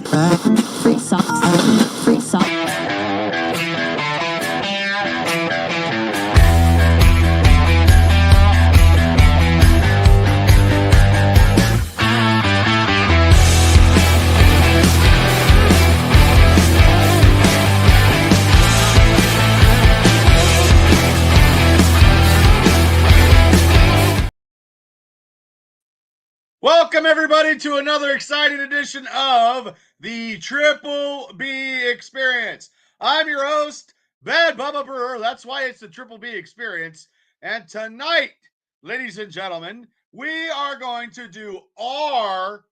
Free socks. Free socks. Welcome, everybody, to another exciting edition of the Triple B Experience. I'm your host, Bad Bubba Brewer. That's why it's the Triple B Experience. And tonight, ladies and gentlemen, we are going to do our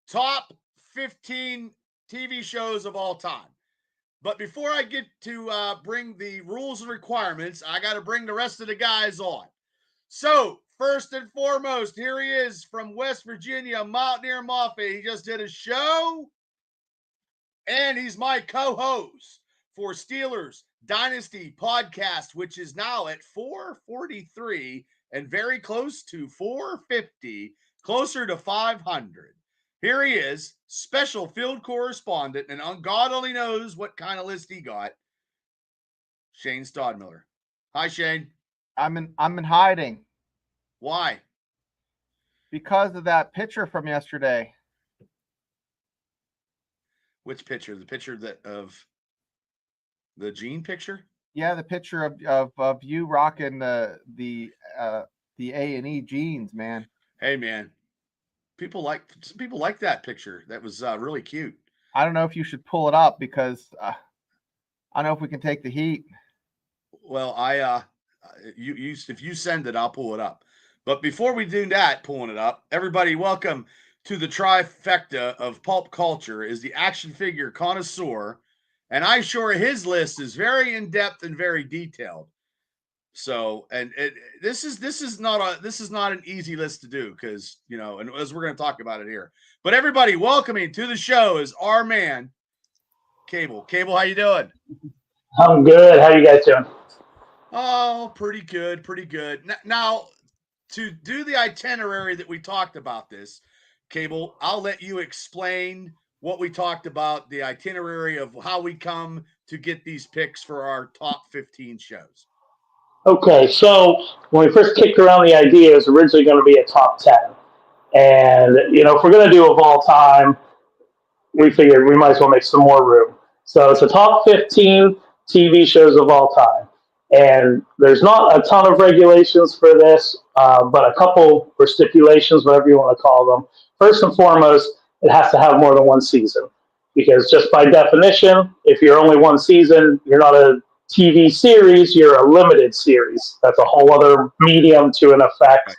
top 15 TV shows of all time. But before I get to bring the rules and requirements, I got to bring the rest of the guys on. So, first and foremost, here he is from West Virginia, Mountaineer Moffett. He just did a show, and he's my co-host for Steelers Dynasty podcast, which is now at 443 and very close to 450, closer to 500. Here he is, special field correspondent, and God only knows what kind of list he got, Shane Stodmiller. Hi, Shane. I'm in hiding. Why? Because of that picture from yesterday. Which picture? The picture of the Gene picture? Yeah, the picture of you rocking the A&E jeans, man. Hey, man. Some people like that picture. That was really cute. I don't know if you should pull it up because I don't know if we can take the heat. Well, if you send it, I'll pull it up. But before we do that, pulling it up, everybody, welcome to the trifecta of pulp culture is the action figure connoisseur, and I'm sure his list is very in depth and very detailed. So, and this is not an easy list to do because and as we're going to talk about it here. But everybody, welcoming to the show is our man, Cable. Cable, how you doing? I'm good. How you guys doing? Oh, pretty good, pretty good. Now, to do the itinerary that we talked about this, Cable, I'll let you explain what we talked about, the itinerary of how we come to get these picks for our top 15 shows. Okay, so when we first kicked around the idea, it was originally going to be a top 10. And, if we're going to do of all time, we figured we might as well make some more room. So it's a top 15 TV shows of all time. And there's not a ton of regulations for this, but a couple or stipulations, whatever you want to call them. First and foremost, it has to have more than one season. Because just by definition, if you're only one season, you're not a TV series, you're a limited series. That's a whole other medium to an effect.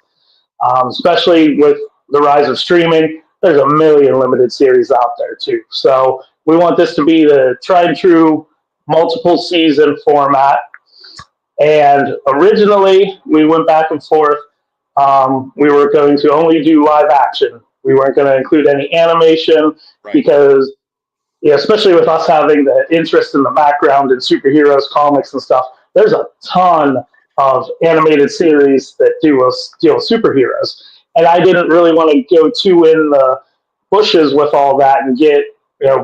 Especially with the rise of streaming, there's a million limited series out there too. So we want this to be the tried and true multiple season format. And originally, we went back and forth. We were going to only do live action. We weren't going to include any animation because, especially with us having the interest in the background in superheroes, comics, and stuff, there's a ton of animated series that deal with superheroes. And I didn't really want to go too in the bushes with all that and get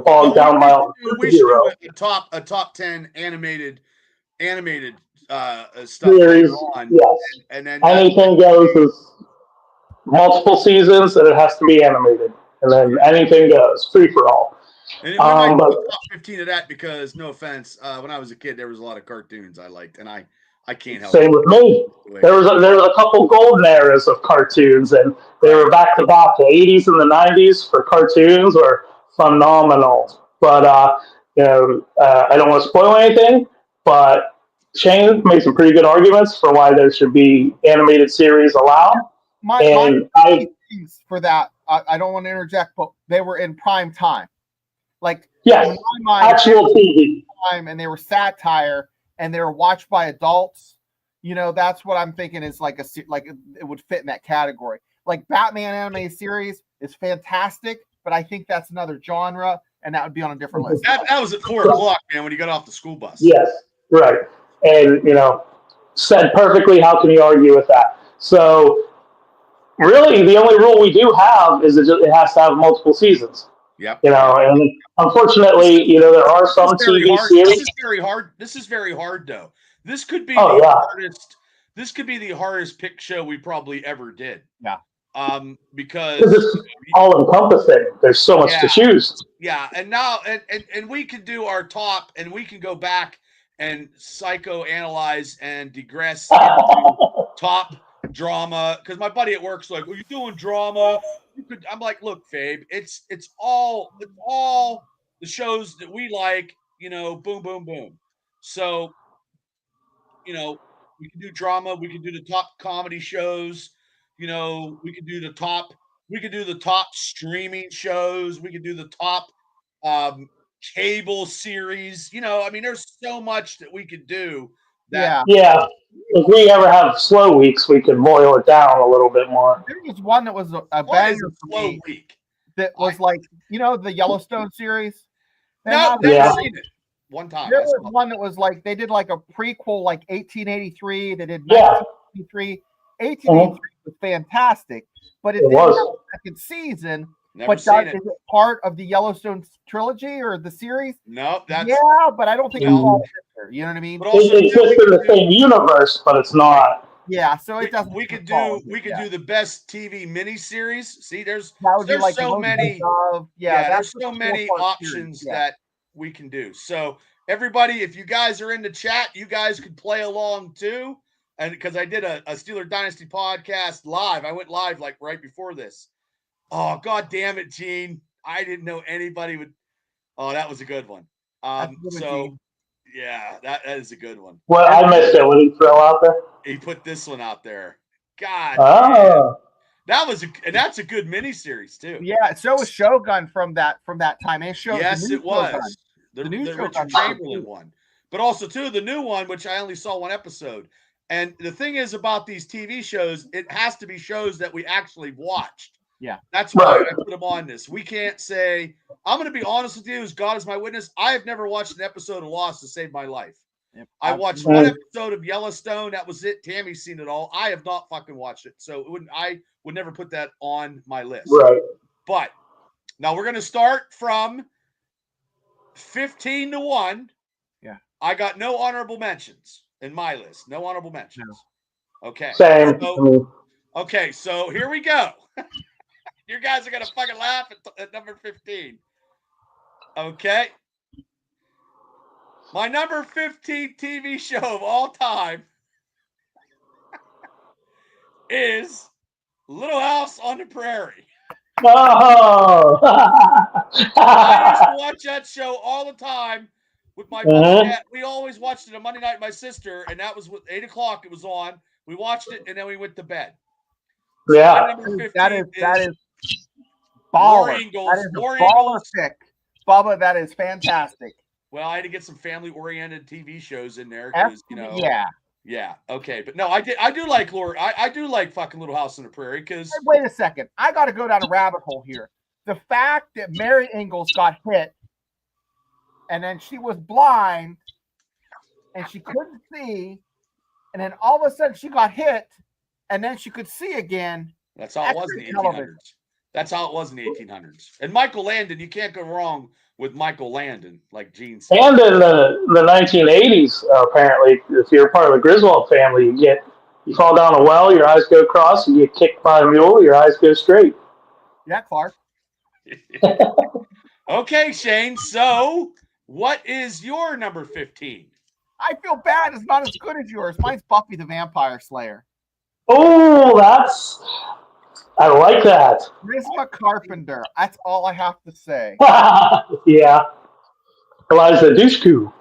bogged down my own superhero. A top 10 animated stuff series, on. Yes. And then anything goes is multiple seasons, and it has to be animated. And then anything goes, free for all. And we might do top 15 of that because, no offense, when I was a kid, there was a lot of cartoons I liked, and I can't help it. Same with me. There was a couple golden eras of cartoons, and they were back to back. The 80s and the 90s for cartoons were phenomenal. But I don't want to spoil anything, but Shane made some pretty good arguments for why there should be animated series allowed. My things for that, I don't want to interject, but they were in prime time. Like, yes, in my mind, actual TV. And they were satire, and they were watched by adults. That's what I'm thinking is like it would fit in that category. Like Batman animated series is fantastic, but I think that's another genre, and that would be on a different list. That was at 4 o'clock, man, when you got off the school bus. Yes, right. And, said perfectly, how can you argue with that? So, really, the only rule we do have is it has to have multiple seasons. Yep. You know, and unfortunately, you know, there are some This is very TV hard. series. This is very hard. This is very hard, though. This could be Oh, the yeah. hardest. This could be the hardest pick show we probably ever did. Yeah. Because Because it's all encompassing. There's so much to choose. Yeah, and now and we can do our top, and we can go back and psychoanalyze and digress into top drama. Because my buddy at work's like, "Are you doing drama?" I'm like, "Look, Fabe, it's all the shows that we like. You know, boom, boom, boom. So, you know, we can do drama. We can do the top comedy shows. You know, we can do the top streaming shows. We can do the top cable series. You know, I mean, there's so much that we could do. That Yeah. If we ever have slow weeks, we could boil it down a little bit more. There was one that was a what banger is a for slow me week? that was like, you know, the Yellowstone series. No, They never had- seen it. One time. There I was saw it. one that was like they did like a prequel, like 1883. They did Yeah. 1983. 1883 was fantastic, but it It didn't was. have a second season. Never But seen it. is it part of the Yellowstone trilogy or the series? No, that's Yeah, but I don't think it Well- falls in there. You know what I mean? but also It's too, just in the same universe, but it's not. Yeah, so it doesn't. we could fall do in there. the best TV miniseries. See, there's That would be there's like so Logan many Love. there's that's so the many 4-part options series, yeah. that we can do. So everybody, if you guys are in the chat, you guys could play along too. And because I did a Steeler Dynasty podcast live, I went live like right before this. Oh, god damn it, Gene. I didn't know anybody would. Oh, that was a good one. That's a good one, So Gene. yeah, that is a good one. Well, I missed it. What did he throw out there? He put this one out there. God, Oh. and that's a good miniseries too. Yeah, so was Shogun from that time. And Yes, the new it was Shogun. the new Richard Shogun. Chamberlain one, but also too the new one, which I only saw one episode. And the thing is about these TV shows, it has to be shows that we actually watched. Yeah. That's why Right. I put them on this. We can't say, I'm going to be honest with you, as God is my witness, I have never watched an episode of Lost to save my life. Yep. I watched Right. one episode of Yellowstone. That was it. Tammy's seen it all. I have not fucking watched it. So I would never put that on my list. Right. But now we're going to start from 15 to 1. Yeah. I got no honorable mentions in my list. No honorable mentions. No. Okay. Same. So, okay, so here we go. You guys are going to fucking laugh at number 15. Okay. My number 15 TV show of all time is Little House on the Prairie. Oh. I used to watch that show all the time with my buddy. We always watched it on Monday night with my sister, and that was 8 o'clock. It was on. We watched it, and then we went to bed. So Yeah. my number 15 That is War baller. Eagles. That is a War baller Eagles. pick. Bubba, that is fantastic. Well, I had to get some family-oriented TV shows in there because yeah. Okay, but no, I do like Lord. I do like fucking Little House on the Prairie because Wait a second. I got to go down a rabbit hole here. The fact that Mary Ingalls got hit and then she was blind and she couldn't see, and then all of a sudden she got hit and then she could see again. that's how it was in the 1800s. That's how it was in the 1800s. And Michael Landon, you can't go wrong with Michael Landon, like Gene said. And in the 1980s, apparently, if you're part of the Griswold family, you fall down a well, your eyes go across, you get kicked by a mule, your eyes go straight. Yeah, Clark. Okay, Shane. So, what is your number 15? I feel bad. It's not as good as yours. Mine's Buffy the Vampire Slayer. Oh, I like that. Charisma Carpenter. That's all I have to say. Yeah. Eliza Dushku.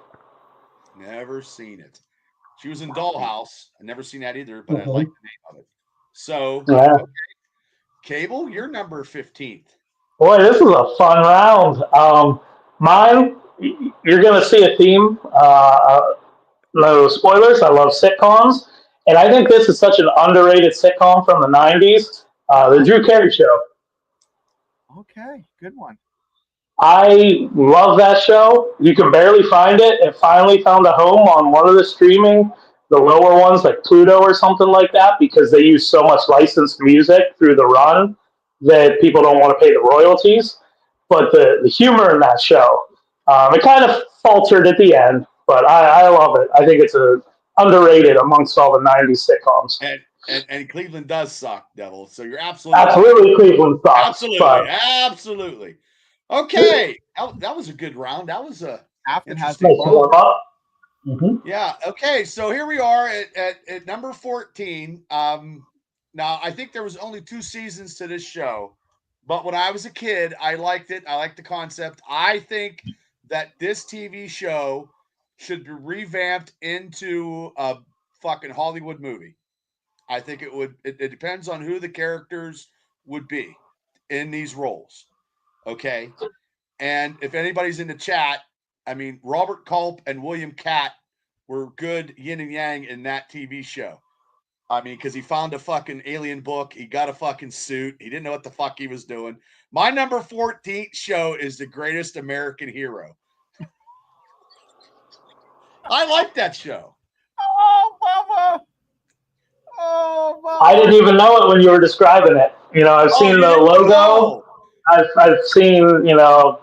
Never seen it. She was in Dollhouse. I never seen that either, but I like the name of it. So, Yeah. okay. Cable, you're number 15th. Boy, this is a fun round. Mine, you're going to see a theme. No spoilers. I love sitcoms. And I think this is such an underrated sitcom from the 90s. The Drew Carey Show. Okay, good one. I love that show. You can barely find it. It finally found a home on one of the lower ones like Pluto or something like that, because they use so much licensed music through the run that people don't want to pay the royalties. but the humor in that show, it kind of faltered at the end, but I love it. I think it's underrated amongst all the 90s sitcoms. And Cleveland does suck, Devil. So you're absolutely Absolutely, Cleveland sucks. absolutely, absolutely. Okay, that was a good round. That was a Afton has interesting Nice to warm up. Mm-hmm. Yeah. Okay. So here we are at number 14. Now I think there was only 2 seasons to this show, but when I was a kid, I liked it. I liked the concept. I think that this TV show should be revamped into a fucking Hollywood movie. I think it would. It depends on who the characters would be in these roles. Okay. And if anybody's in the chat, I mean, Robert Culp and William Catt were good yin and yang in that TV show. I mean, because he found a fucking alien book. He got a fucking suit. He didn't know what the fuck he was doing. My number 14 show is The Greatest American Hero. I like that show. Oh, Bubba. Oh, Bubba. I didn't even know it when you were describing it. I've seen the logo. know. I've seen,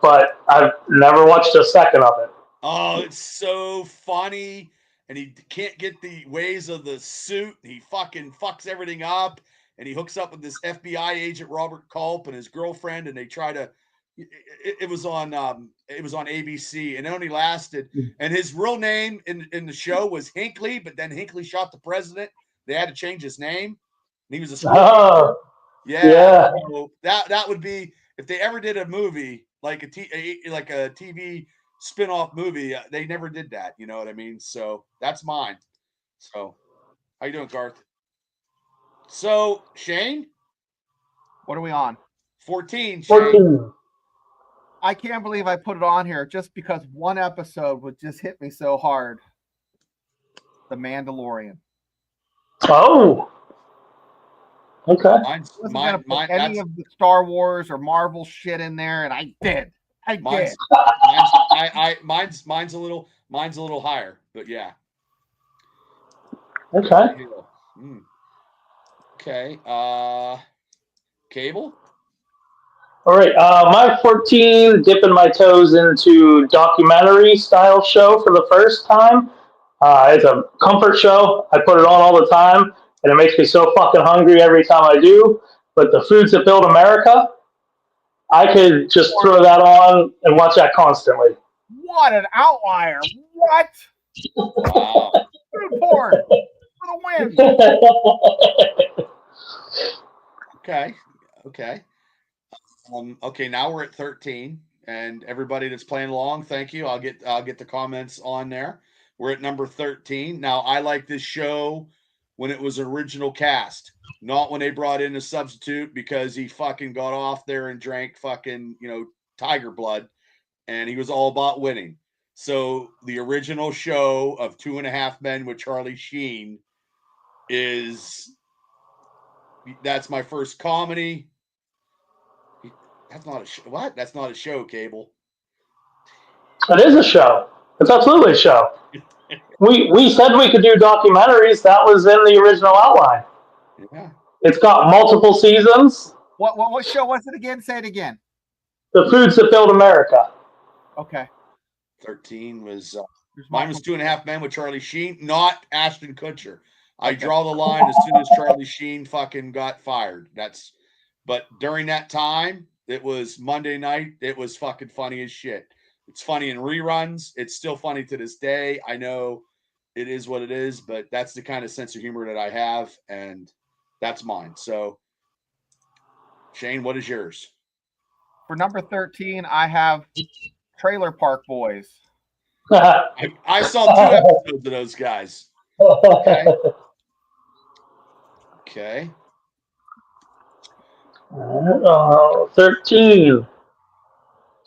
but I've never watched a second of it. Oh, it's so funny. And he can't get the ways of the suit. He fucking fucks everything up. And he hooks up with this FBI agent, Robert Culp, and his girlfriend. And they try to, it was on ABC, and it only lasted. And his real name in the show was Hinckley, but then Hinckley shot the president. They had to change his name. And he was a school teacher. Yeah. So that would be, if they ever did a movie like a TV spin-off movie, they never did that. You know what I mean? So that's mine. So how you doing, Garth? So Shane, What are we on? 14. Shane. 14. I can't believe I put it on here just because one episode would just hit me so hard. The Mandalorian. Oh. Okay. Mine's I wasn't mine. gonna put any of the Star Wars or Marvel shit in there, and I did. Mine's a little higher, but yeah. Okay. Okay. Cable. All right. My 14, dipping my toes into documentary style show for the first time. It's a comfort show. I put it on all the time, and it makes me so fucking hungry every time I do. But The Foods That Build America, I could just throw that on and watch that constantly. What an outlier! What? Wow. Food porn for the win. Okay. Okay, now we're at 13, and everybody that's playing along, thank you. I'll get the comments on there. We're at number 13. Now, I like this show when it was original cast, not when they brought in a substitute because he fucking got off there and drank fucking, tiger blood, and he was all about winning. So the original show of 2.5 Men with Charlie Sheen that's my first comedy. That's not a show. What? That's not a show, Cable. It is a show. It's absolutely a show. We said we could do documentaries. That was in the original outline. Yeah. It's got multiple seasons. What show was it again? Say it again. The Foods That Build America. Okay. 13 was mine was 2.5 Men with Charlie Sheen, not Ashton Kutcher. I draw the line as soon as Charlie Sheen fucking got fired. But during that time, it was Monday night. It was fucking funny as shit. It's funny in reruns. It's still funny to this day. I know it is what it is, but that's the kind of sense of humor that I have, and that's mine. So, Shane, what is yours? For number 13, I have Trailer Park Boys. I saw 2 episodes of those guys. Okay. 13.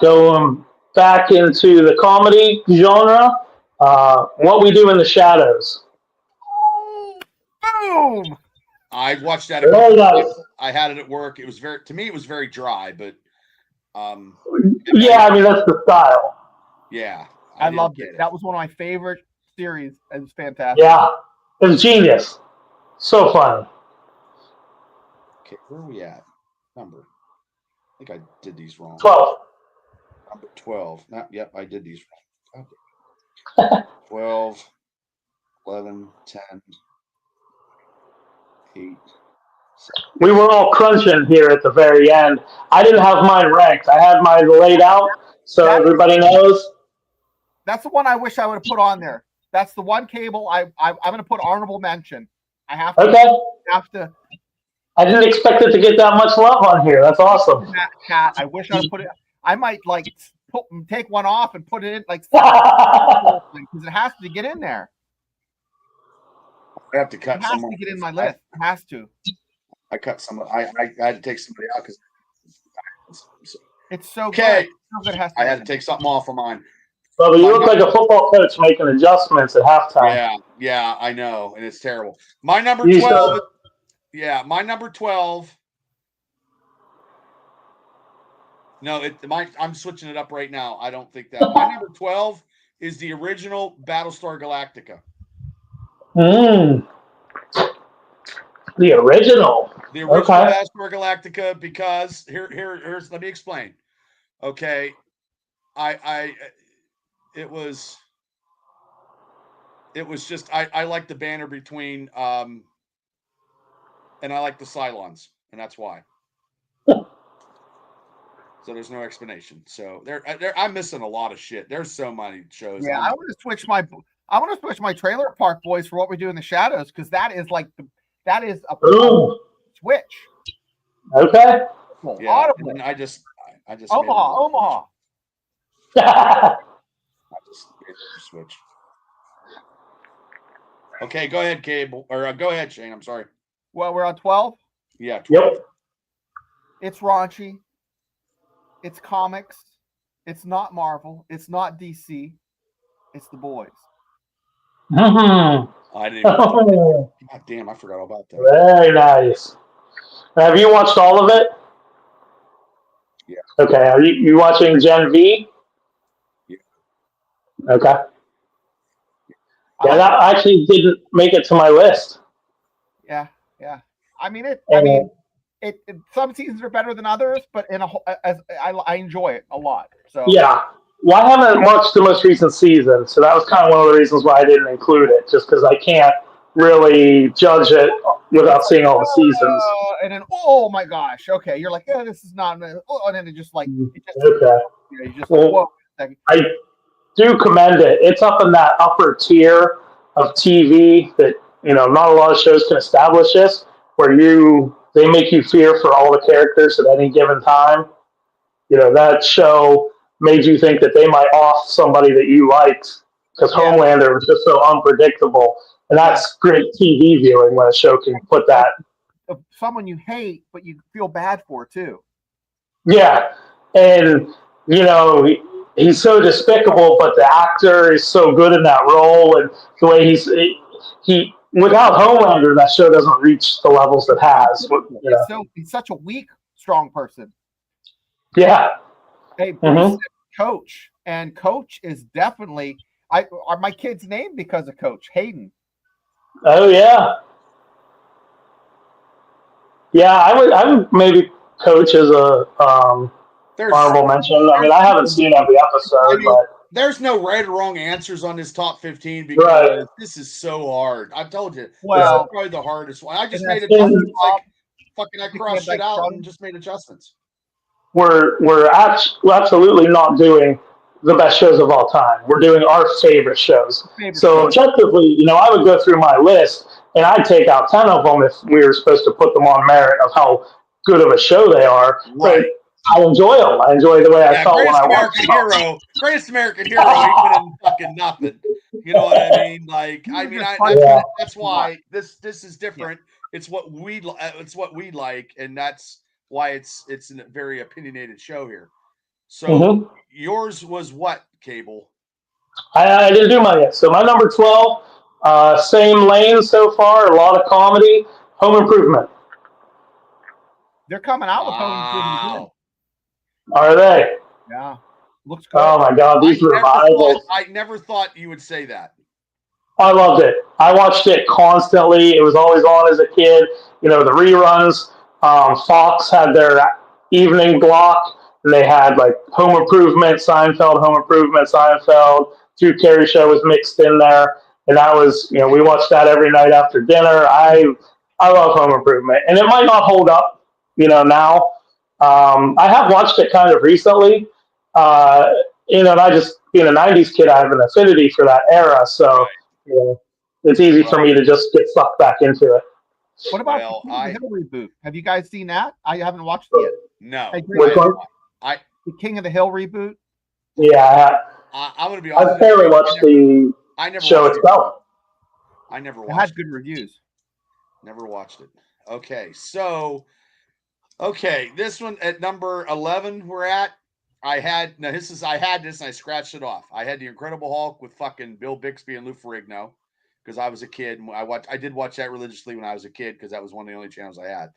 Going back into the comedy genre. What We Do in the Shadows. Boom! I watched that. I had it at work. It was very dry, but yeah, I mean that's the style. Yeah, I loved it. That was one of my favorite series. It was fantastic. Yeah, it was genius. So fun. Okay, where are we at? Number. I think I did these wrong. 12. Number 12. Yep, I did these wrong. Okay. 12, 11, 10, 8. We were all crunching here at the very end. I didn't have mine ranked. I had mine laid out so everybody knows. That's the one I wish I would have put on there. That's the one cable I'm going to put honorable mention. I have to. Okay. Have to. I didn't expect it to get that much love on here. That's awesome. That cat. I wish I would put it. I might like take one off and put it in like Oh, because it has to get in there. I have to It cut has someone. to get in my list. It has to. I cut some. I had to take somebody out because It's so Okay. good. So good it has to I had to take something off of mine. but you look like a football coach making adjustments at halftime. Yeah, I know, and it's terrible. My number You 12. said- Yeah, my number 12. No, I'm switching it up right now. I don't think that. My number 12 is the original Battlestar Galactica. The original. The original Okay. Battlestar Galactica, because here's let me explain. Okay. It was just I like the banner between and I like the Cylons, and that's why. So there's no explanation. So I'm missing a lot of shit. There's so many shows. Yeah, I want to switch my Trailer Park Boys for What We Do in the Shadows because that is a Ooh. switch. Okay. Yeah, Audible. and I just Omaha. I just made a switch. Okay, go ahead, Cable, or go ahead, Shane. I'm sorry. Well, we're on 12. Yeah. 12. Yep. It's raunchy. It's comics. It's not Marvel. It's not DC. It's The Boys. Mhm. I didn't even. Oh, God damn, I forgot all about that. very nice. Have you watched all of it? Yeah. Okay. Are you watching Gen V? Yeah. Okay. Yeah, that actually didn't make it to my list. Yeah. I mean, it. Some seasons are better than others, but I enjoy it a lot. So Yeah. Well, I haven't watched the most recent season, so that was kind of one of the reasons why I didn't include it, just because I can't really judge it without seeing all the seasons. And then, oh my gosh, okay, you're like, yeah, this is not. Oh, and then it just like, Okay. you just Well, whoa. Second. I do commend it. It's up in that upper tier of TV that, not a lot of shows can establish this, where they make you fear for all the characters at any given time. That show made you think that they might off somebody that you liked because Homelander was just so unpredictable. And that's great TV viewing when a show can put that. Someone you hate, but you feel bad for too. Yeah. And, he's so despicable, but the actor is so good in that role. And the way without Homelander, that show doesn't reach the levels it has. He's such a weak, strong person. Yeah. Hey, Bruce is Coach, and Coach is definitely my kid's name because of Coach Hayden. Oh yeah. Yeah, I would maybe Coach as a honorable mention. I mean, I haven't seen every episode, but there's no right or wrong answers on this top 15 because this is so hard. I've told you, this is probably the hardest one. I just made adjustments I crossed it out and just made adjustments. We're absolutely not doing the best shows of all time. We're doing our favorite shows. Objectively, I would go through my list and I'd take out 10 of them if we were supposed to put them on merit of how good of a show they are. Right. But I enjoy them. I enjoy the way I felt when I watched them. Greatest American Hero, even in fucking nothing. You know what I mean? That's why this is different. It's what we like, and that's why it's a very opinionated show here. So yours was what, Cable? I didn't do mine yet. So my number 12, same lane so far, a lot of comedy, Home Improvement. They're coming out with Home Improvement. Are they? Yeah. Looks good. Oh my God, these revivals. I never thought you would say that. I loved it. I watched it constantly. It was always on as a kid. The reruns. Fox had their evening block. and they had like Home Improvement, Seinfeld, Home Improvement, Seinfeld. Drew Carey show was mixed in there, and that was, we watched that every night after dinner. I love Home Improvement, and it might not hold up, now. I have watched it kind of recently, and I just, being a '90s kid, I have an affinity for that era, so it's easy for me to just get sucked back into it. What about Well, the King of the Hill reboot? Have you guys seen that? I haven't watched it yet. No. Hey, Which one? The King of the Hill reboot? Yeah, I'm going to be honest. I've barely watched the I never show watched itself. I never It watched had it. good reviews. Never watched it. Okay, so this one at number 11 we're at. I had this and I scratched it off. I had the Incredible Hulk with fucking Bill Bixby and Lou Ferrigno because I was a kid. And I did watch that religiously when I was a kid because that was one of the only channels I had.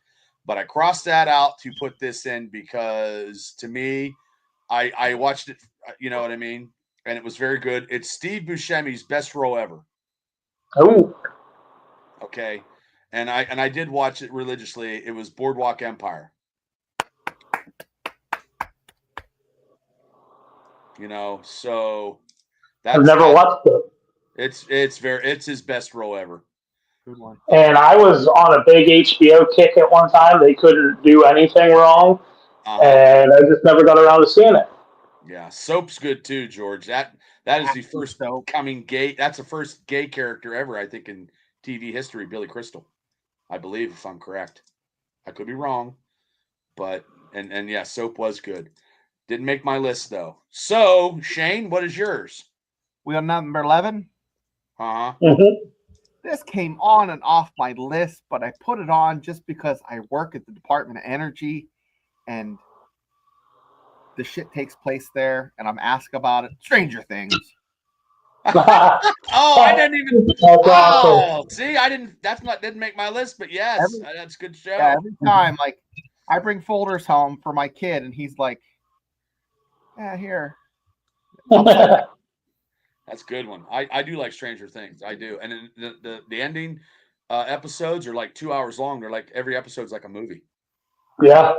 But I crossed that out to put this in because to me, I watched it. You know what I mean? And it was very good. It's Steve Buscemi's best role ever. Oh, Okay. And I did watch it religiously. It was Boardwalk Empire. So I've never watched it. It's his best role ever. Good one. And I was on a big HBO kick at one time. They couldn't do anything wrong, and I just never got around to seeing it. Yeah, Soap's good too, George. That is the first coming gay. That's the first gay character ever, I think, in TV history. Billy Crystal, I believe, if I'm correct. I could be wrong, but and yeah, Soap was good. Didn't make my list though. So Shane, what is yours? We on number 11. Mm-hmm. This came on and off my list, but I put it on just because I work at the Department of Energy, and the shit takes place there, and I'm asked about it. Stranger Things. I didn't even. Awesome. See, didn't make my list, but yes, that's a good show. Yeah, every time, like, I bring folders home for my kid, and he's like, "Yeah, here." That's a good one. I do like Stranger Things. I do, and the ending episodes are like 2 hours long. They're like every episode's like a movie. Yeah.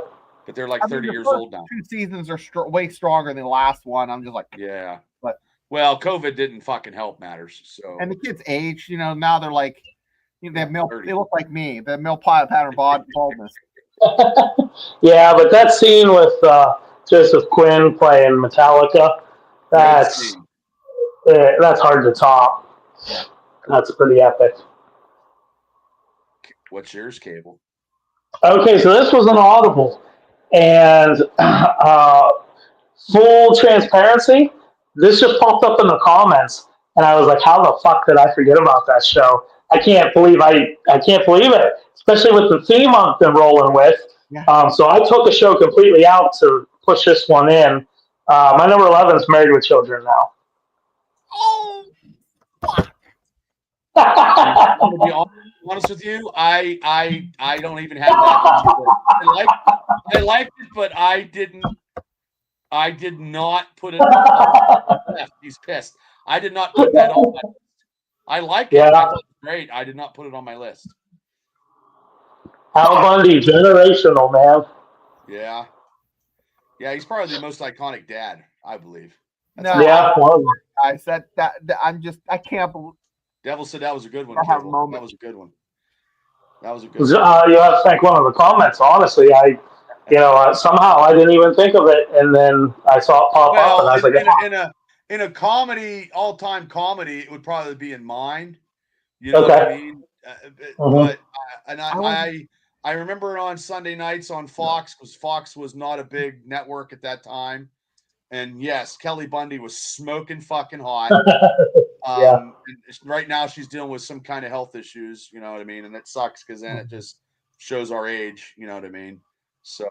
But they're like 30 years old now. 2 seasons are way stronger than the last one. I'm just like, yeah. But COVID didn't fucking help matters. So and the kids' age, now they're like, they have they look like me. The male pattern baldness. Yeah, but that scene with Joseph Quinn playing Metallica, that's hard to top. That's pretty epic. What's yours, Cable? Okay, so this was an Audible, and full transparency, this just popped up in the comments, and I was like, "How the fuck did I forget about that show? I can't believe it, especially with the theme I've been rolling with." Yeah. So I took the show completely out to push this one in. My number 11 is Married with Children now. Oh, fuck. I'm gonna be honest with you. I don't even have that. I liked it, but I did not put it on. He's pissed. I did not put that on my list. I liked it. I thought it was great. I did not put it on my list. Al Bundy, generational, man. Yeah. Yeah, he's probably the most iconic dad, I believe. Guys, that I can't believe. Devil said that was a good one. That was a good one. You have to thank one of the comments. Honestly, somehow I didn't even think of it, and then I saw it pop up, and I was like, in a comedy, all-time comedy, it would probably be in mine. You know what I mean? But I remember it on Sunday nights on Fox because Fox was not a big network at that time. And yes, Kelly Bundy was smoking fucking hot. And right now she's dealing with some kind of health issues, you know what I mean? And it sucks because then it just shows our age, you know what I mean? So,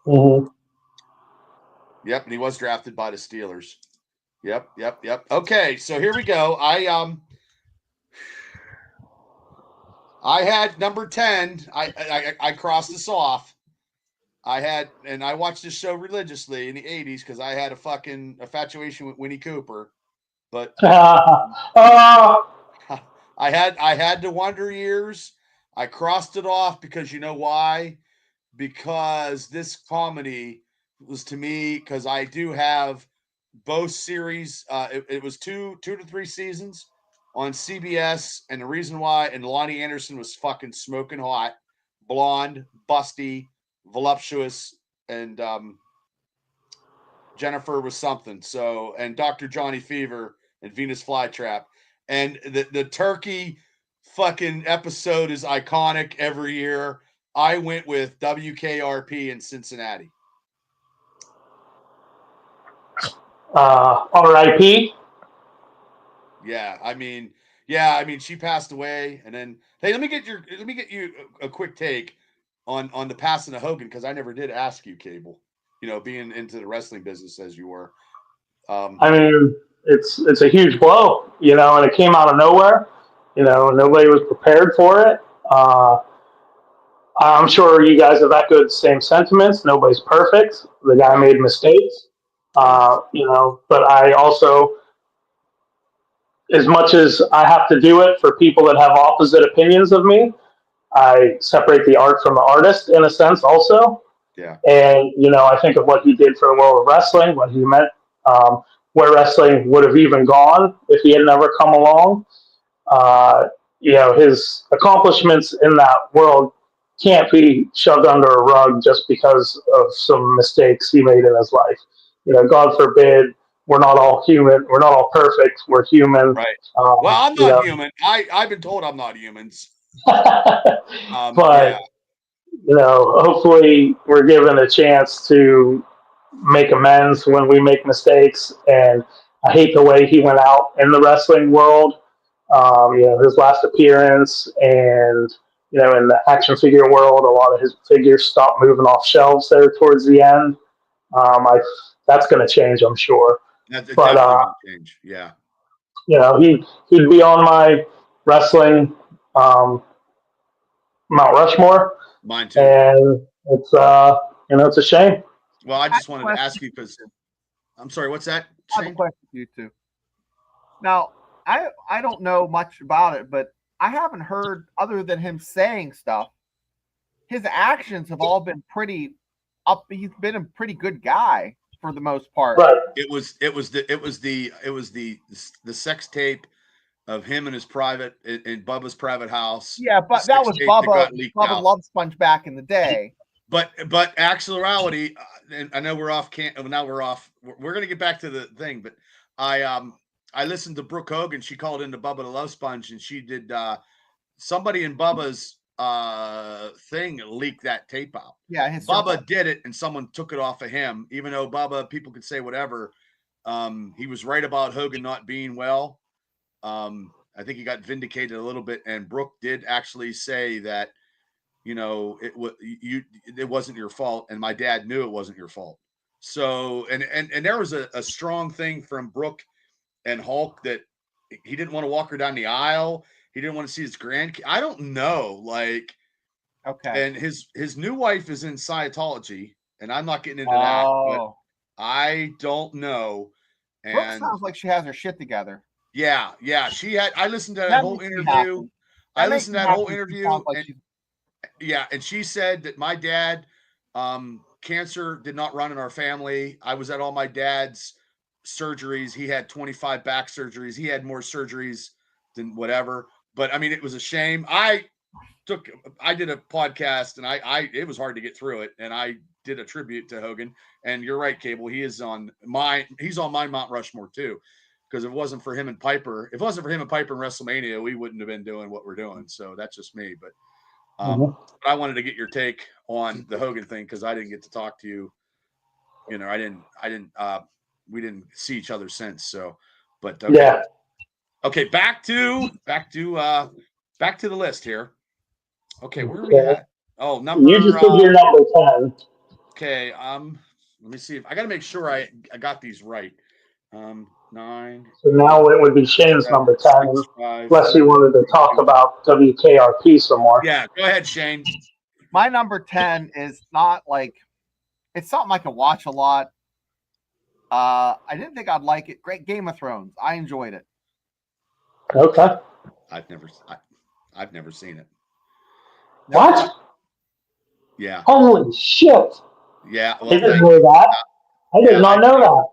Yep, and he was drafted by the Steelers. Yep. Okay, so here we go. I had number 10. I crossed this off. I watched this show religiously in the 80s because I had a fucking infatuation with Winnie Cooper. But I had the Wonder Years. I crossed it off because you know why? Because this comedy was to me because I do have both series. It was two to 3 seasons on CBS, and the reason why, and Lonnie Anderson was fucking smoking hot, blonde, busty, voluptuous, and Jennifer was something. So, and Dr. Johnny Fever and Venus Flytrap, and the turkey fucking episode is iconic every year. I went with WKRP in Cincinnati. R.I.P. Yeah, I mean, she passed away, and then hey, let me get you a quick take on the passing of Hogan because I never did ask you, Cable. You know, being into the wrestling business as you were. I mean, it's a huge blow, you know, and it came out of nowhere. You know, nobody was prepared for it. I'm sure you guys have echoed the same sentiments. Nobody's perfect. The guy made mistakes, you know, but I also, as much as I have to do it for people that have opposite opinions of me, I separate the art from the artist in a sense also. Yeah. And, you know, I think of what he did for the world of wrestling, what he meant, where wrestling would have even gone if he had never come along. You know, his accomplishments in that world can't be shoved under a rug just because of some mistakes he made in his life. You know, God forbid, we're not all human. We're not all perfect. We're human. Right. Well, I'm not human. I've been told I'm not humans. But, yeah. you know, hopefully we're given a chance to make amends when we make mistakes. And I hate the way he went out in the wrestling world. You know, his last appearance, and you know, in the action figure world, a lot of his figures stopped moving off shelves there towards the end. That's going to change, I'm sure. That's But definitely going to change. Yeah. You know, he'd be on my wrestling Mount Rushmore. Mine too. And it's you know, it's a shame. Well, I just wanted to ask you because I'm sorry. What's that? I have a question for you too. Now, I don't know much about it, but I haven't heard other than him saying stuff. His actions have all been pretty up. He's been a pretty good guy for the most part. Right. It was the sex tape of him in his private in Bubba's private house. Yeah, but that was Bubba Love Sponge back in the day. But actuality, and I know we're off. Now we're off. We're gonna get back to the thing, but I listened to Brooke Hogan. She called into Bubba the Love Sponge, and she did somebody in Bubba's thing leaked that tape out. Yeah, Bubba did it, and someone took it off of him. Even though Bubba, people could say whatever, he was right about Hogan not being well. I think he got vindicated a little bit, and Brooke did actually say that, you know, it wasn't your fault, and my dad knew it wasn't your fault. So, and there was a strong thing from Brooke and Hulk that he didn't want to walk her down the aisle. He didn't want to see his grandkid. I don't know, like, okay. And his new wife is in Scientology, and I'm not getting into that, but I don't know. And Brooke sounds like she has her shit together. Yeah, she had. I listened to that whole interview. And she said that my dad, cancer did not run in our family. I was at all my dad's surgeries. He had 25 back surgeries. He had more surgeries than whatever. But I mean, it was a shame. I did a podcast, and it was hard to get through it. And I did a tribute to Hogan. And you're right, Cable. He's on my Mount Rushmore too. Because if it wasn't for him and Piper in WrestleMania, we wouldn't have been doing what we're doing. So that's just me. But I wanted to get your take on the Hogan thing because I didn't get to talk to you. You know, we didn't see each other since. So, but okay. Yeah. Okay, back to the list here. Okay, where are we at? Oh, number. You just did your number 10. Okay, let me see if I got to make sure I got these right. 9. So now it would be Shane's number 10, 6, 5, unless you wanted to talk about WKRP some more. Yeah, go ahead, Shane. My number 10 is not like, it's something I can watch a lot. I didn't think I'd like it. Great Game of Thrones. I enjoyed it. Okay. I've never seen it. What? Yeah. Holy shit. Yeah, I well, didn't thank know you. that. I did Yeah, not know that.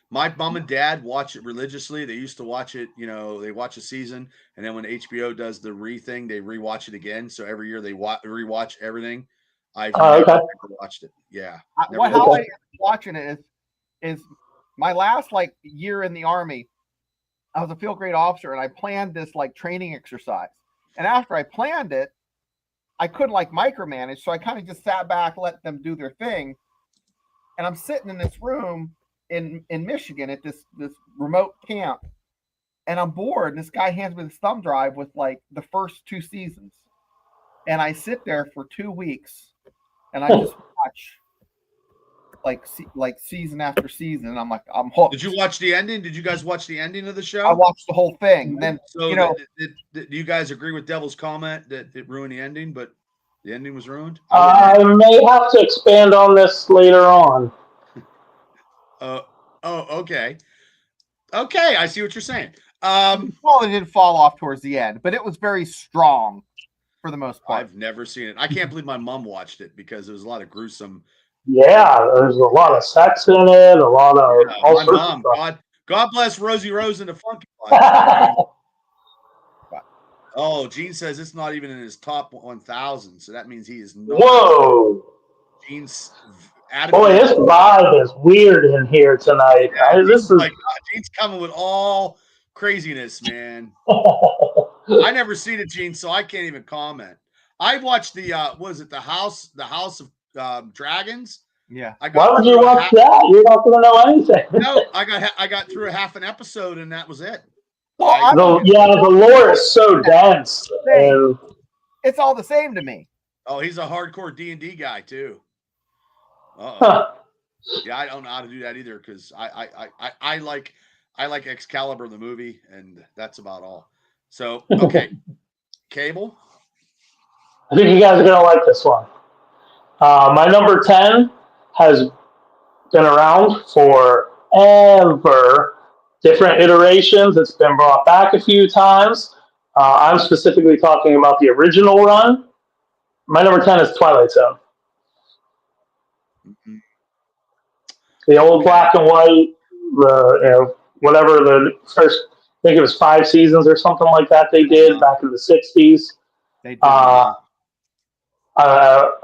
my mom and dad watch it religiously. They used to watch it, they watch a season, and then when HBO does the thing, they rewatch it again. So every year they rewatch everything. I've Oh, never okay. watched it. Yeah, never What how watched I watching it is my last like year in the army. I was a field grade officer, and I planned this like training exercise. And after I planned it, I couldn't like micromanage, so I kind of just sat back, let them do their thing. And I'm sitting in this room in Michigan at this remote camp, and I'm bored. And this guy hands me this thumb drive with like the first 2 seasons, and I sit there for 2 weeks, and I just watch like season after season. And I'm like, I'm hooked. Did you watch the ending? Did you guys watch the ending of the show? I watched the whole thing. And then So, you know, do you guys agree with Devil's comment that it ruined the ending, but the ending was ruined? I may have to expand on this later on. Okay. Okay, I see what you're saying. well, it did fall off towards the end, but it was very strong for the most part. I've never seen it. I can't believe my mom watched it because there was a lot of gruesome. Yeah, there's a lot of sex in it, a lot of all My sorts mom, of stuff. God bless Rosie Rose and the Funky Bunch. Oh, Gene says it's not even in his top 1,000, so that means he is not. Whoa! Gene's Boy, this vibe is weird in here tonight. Yeah, This is like Gene's coming with all craziness, man. I never seen it, Gene, so I can't even comment. I watched the the House of Dragons. Yeah. Why would you watch that? You're not going to know anything. No, I got through a half an episode and that was it. Well, the lore is so dense. And it's all the same to me. Oh, he's a hardcore D&D guy too. Yeah, I don't know how to do that either because I like Excalibur the movie and that's about all. So okay, Cable. I think you guys are gonna like this one. My number 10 has been around forever. Different iterations. It's been brought back a few times. I'm specifically talking about the original run. My number 10 is Twilight Zone. Mm-hmm. The old black and white, whatever the first, I think it was 5 seasons or something like that they did back in the 60s. They did. I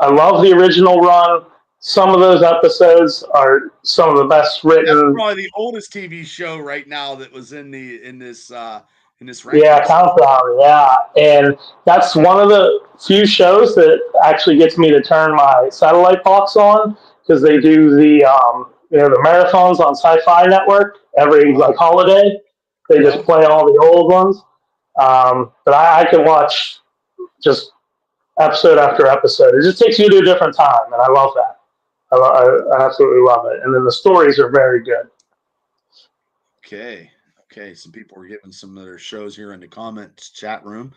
love the original run. Some of those episodes are some of the best written. That's probably the oldest TV show right now that was in this ranking. Yeah, Countdown. Yeah, and that's one of the few shows that actually gets me to turn my satellite box on because they do the the marathons on Sci-Fi Network every holiday. They just play all the old ones. But I can watch just episode after episode. It just takes you to a different time, and I love that. I absolutely love it. And then the stories are very good. Okay. Some people are giving some of their shows here in the comments chat room.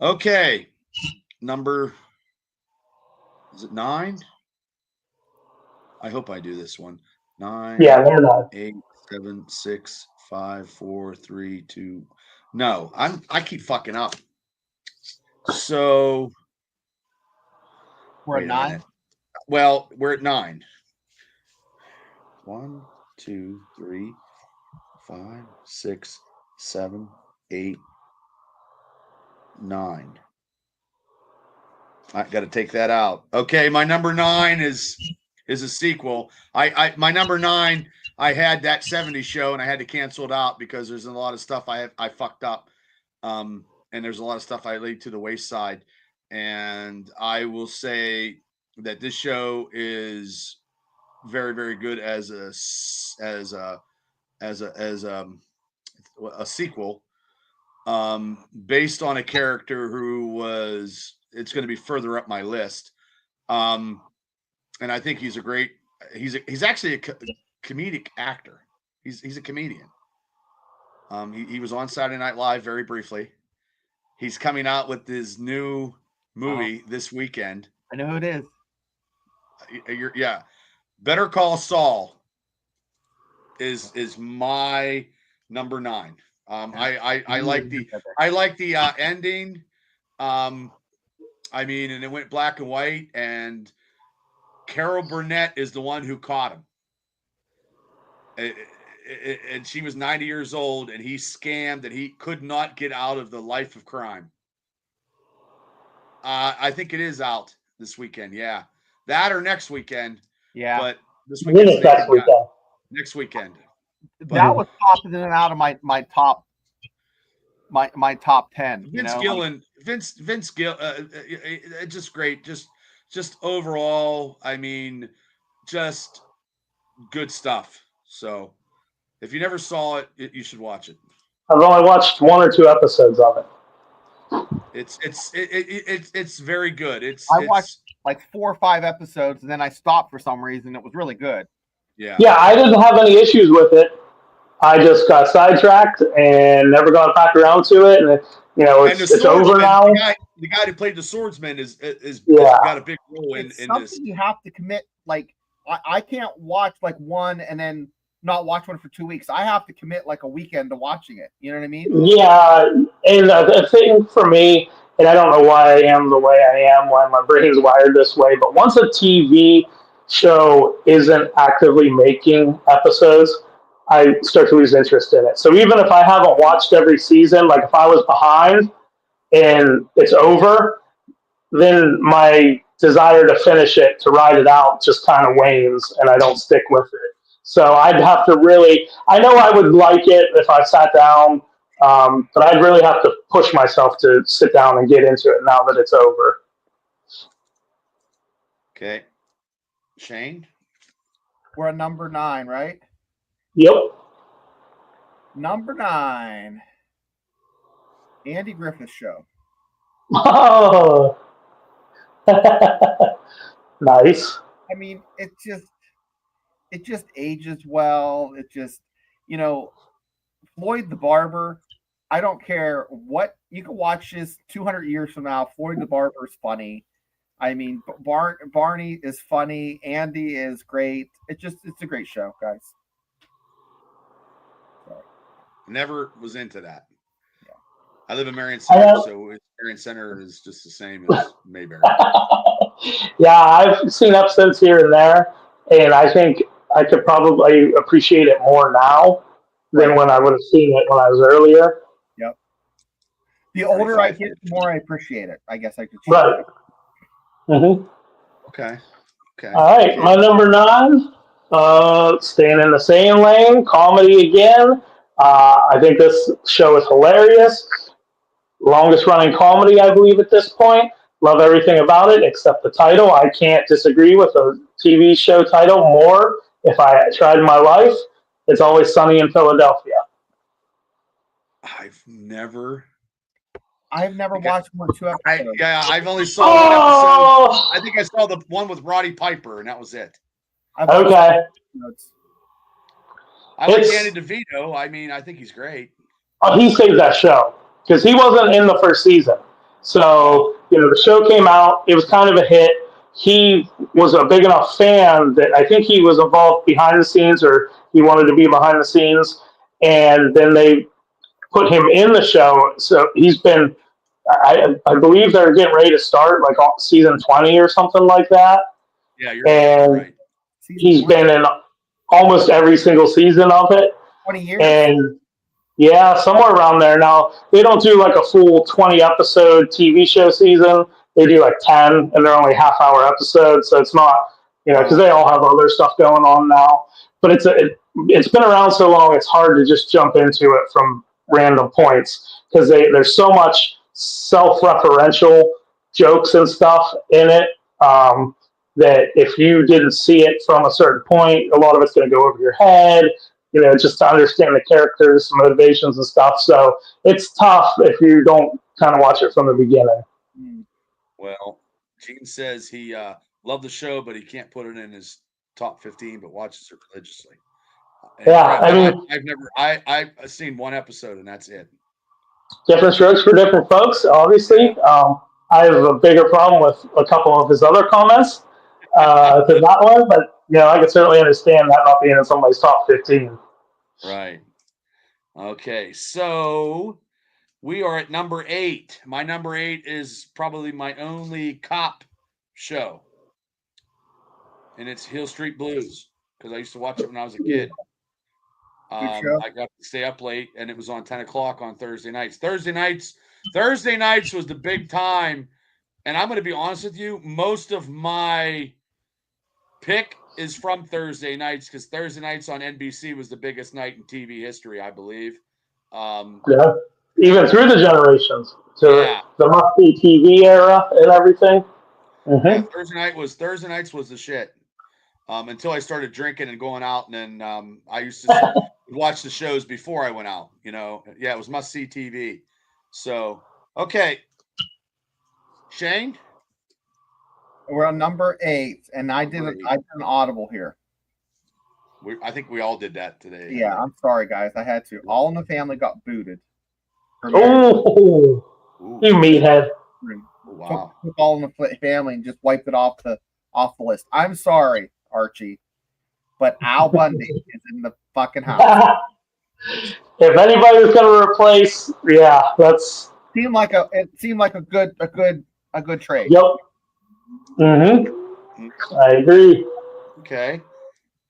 Okay. Is it 9? I hope I do this one. 9. Yeah, number 9. 8, 7, 6, 5, 4, 3, 2. No, I keep fucking up. So we're at 9. Well, we're at 9. 1, 2, 3, 5, 6, 7, 8, 9. I got to take that out. Okay, my number 9 is a sequel. My number 9, I had that 70s show and I had to cancel it out because there's a lot of stuff I fucked up. And there's a lot of stuff I laid to the wayside. And I will say that this show is very, very good as a sequel, based on a character who was. It's going to be further up my list, and I think he's a great. He's actually a comedic actor. He's a comedian. He was on Saturday Night Live very briefly. He's coming out with his new movie this weekend. I know who it is. Yeah. Better Call Saul is my number 9. I like the ending. I mean, and it went black and white, and Carol Burnett is the one who caught him. And she was 90 years old, and he scammed, and he could not get out of the life of crime. I think it is out this weekend. Yeah, that or next weekend. Yeah, but this I think weekend. it's next weekend. Next weekend. that was popping in and out of my top. My top 10. Vince Gill, just great. Just overall, I mean, just good stuff. So, if you never saw it, you should watch it. I've only watched 1 or 2 episodes of it. It's very good. I watched like 4 or 5 episodes, and then I stopped for some reason. It was really good. Yeah. Yeah, I didn't have any issues with it. I just got sidetracked and never got back around to it. And it's over now. The guy who played the swordsman is got a big role in this. You have to commit. Like I can't watch like one and then not watch one for 2 weeks. I have to commit like a weekend to watching it. You know what I mean? Yeah, and the thing for me, and I don't know why I am the way I am, why my brain's wired this way, but once a TV show isn't actively making episodes, I start to lose interest in it. So even if I haven't watched every season, like if I was behind and it's over, then my desire to finish it, to ride it out, just kind of wanes, and I don't stick with it. So I'd have to really, I know I would like it if I sat down, but I'd really have to push myself to sit down and get into it now that it's over. Okay. Shane? We're at number 9, right? Yep. Number 9. Andy Griffith Show. Oh. Nice. I mean, it just ages well. It just, Floyd the Barber, I don't care what, you can watch this 200 years from now. Floyd the Barber is funny. I mean, Barney is funny. Andy is great. It's a great show, guys. Never was into that. Yeah. I live in Marion Center, so Marion Center is just the same as Mayberry. Yeah, I've seen episodes here and there, and I think I could probably appreciate it more now than when I would have seen it when I was earlier. Yep. The older I get, the more I appreciate it. I guess I could. Right. Mm-hmm. Okay. All right, my number 9, staying in the same lane, comedy again. I think this show is hilarious. Longest running comedy, I believe, at this point. Love everything about it except the title. I can't disagree with a TV show title more if I tried my life. It's Always Sunny in Philadelphia. I've never watched more than 2 episodes. I've only saw one episode. I think I saw the one with Roddy Piper, and that was it. Okay. I like Danny DeVito. I mean, I think he's great. Oh, he saved that show because he wasn't in the first season. So, the show came out. It was kind of a hit. He was a big enough fan that I think he was involved behind the scenes, or he wanted to be behind the scenes. And then they put him in the show. So he's been, I believe they're getting ready to start like season 20 or something like that. Yeah, you're right. He's been in almost every single season of it. 20 years. And yeah, somewhere around there. Now, they don't do like a full 20 episode TV show season. They do like 10, and they're only half-hour episodes. So it's not, because they all have other stuff going on now. But it's been around so long, it's hard to just jump into it from random points because there's so much self-referential jokes and stuff in it that if you didn't see it from a certain point, a lot of it's going to go over your head. Just to understand the characters, motivations, and stuff. So it's tough if you don't kind of watch it from the beginning. Well, Gene says he loved the show, but he can't put it in his top 15, but watches it religiously. I've seen one episode, and that's it. Different strokes for different folks, obviously. I have a bigger problem with a couple of his other comments than that one, but I can certainly understand that not being in somebody's top 15. Right. Okay, so we are at number 8. My number 8 is probably my only cop show. and it's Hill Street Blues because I used to watch it when I was a kid. show. I got to stay up late, and it was on 10 o'clock on Thursday nights. Thursday nights was the big time. And I'm going to be honest with you, most of my pick is from Thursday nights because Thursday nights on NBC was the biggest night in TV history, I believe. Yeah, even through the generations to Yeah. the must-see TV era and everything. Yeah, Thursday nights was the shit. Until I started drinking and going out, and then I used to watch the shows before I went out. Yeah, it was must see TV. So okay, Shane, We're on number 8, and I did an audible here. I think we all did that today. Yeah, I'm sorry, guys. I had to. All in the Family got booted. Oh, you meathead! Wow. Took All in the Family and just wiped it off the list. I'm sorry, Archie, but Al Bundy is in the fucking house. If anybody was going to replace, that's Seemed like a good trade. Yep. I agree. Okay.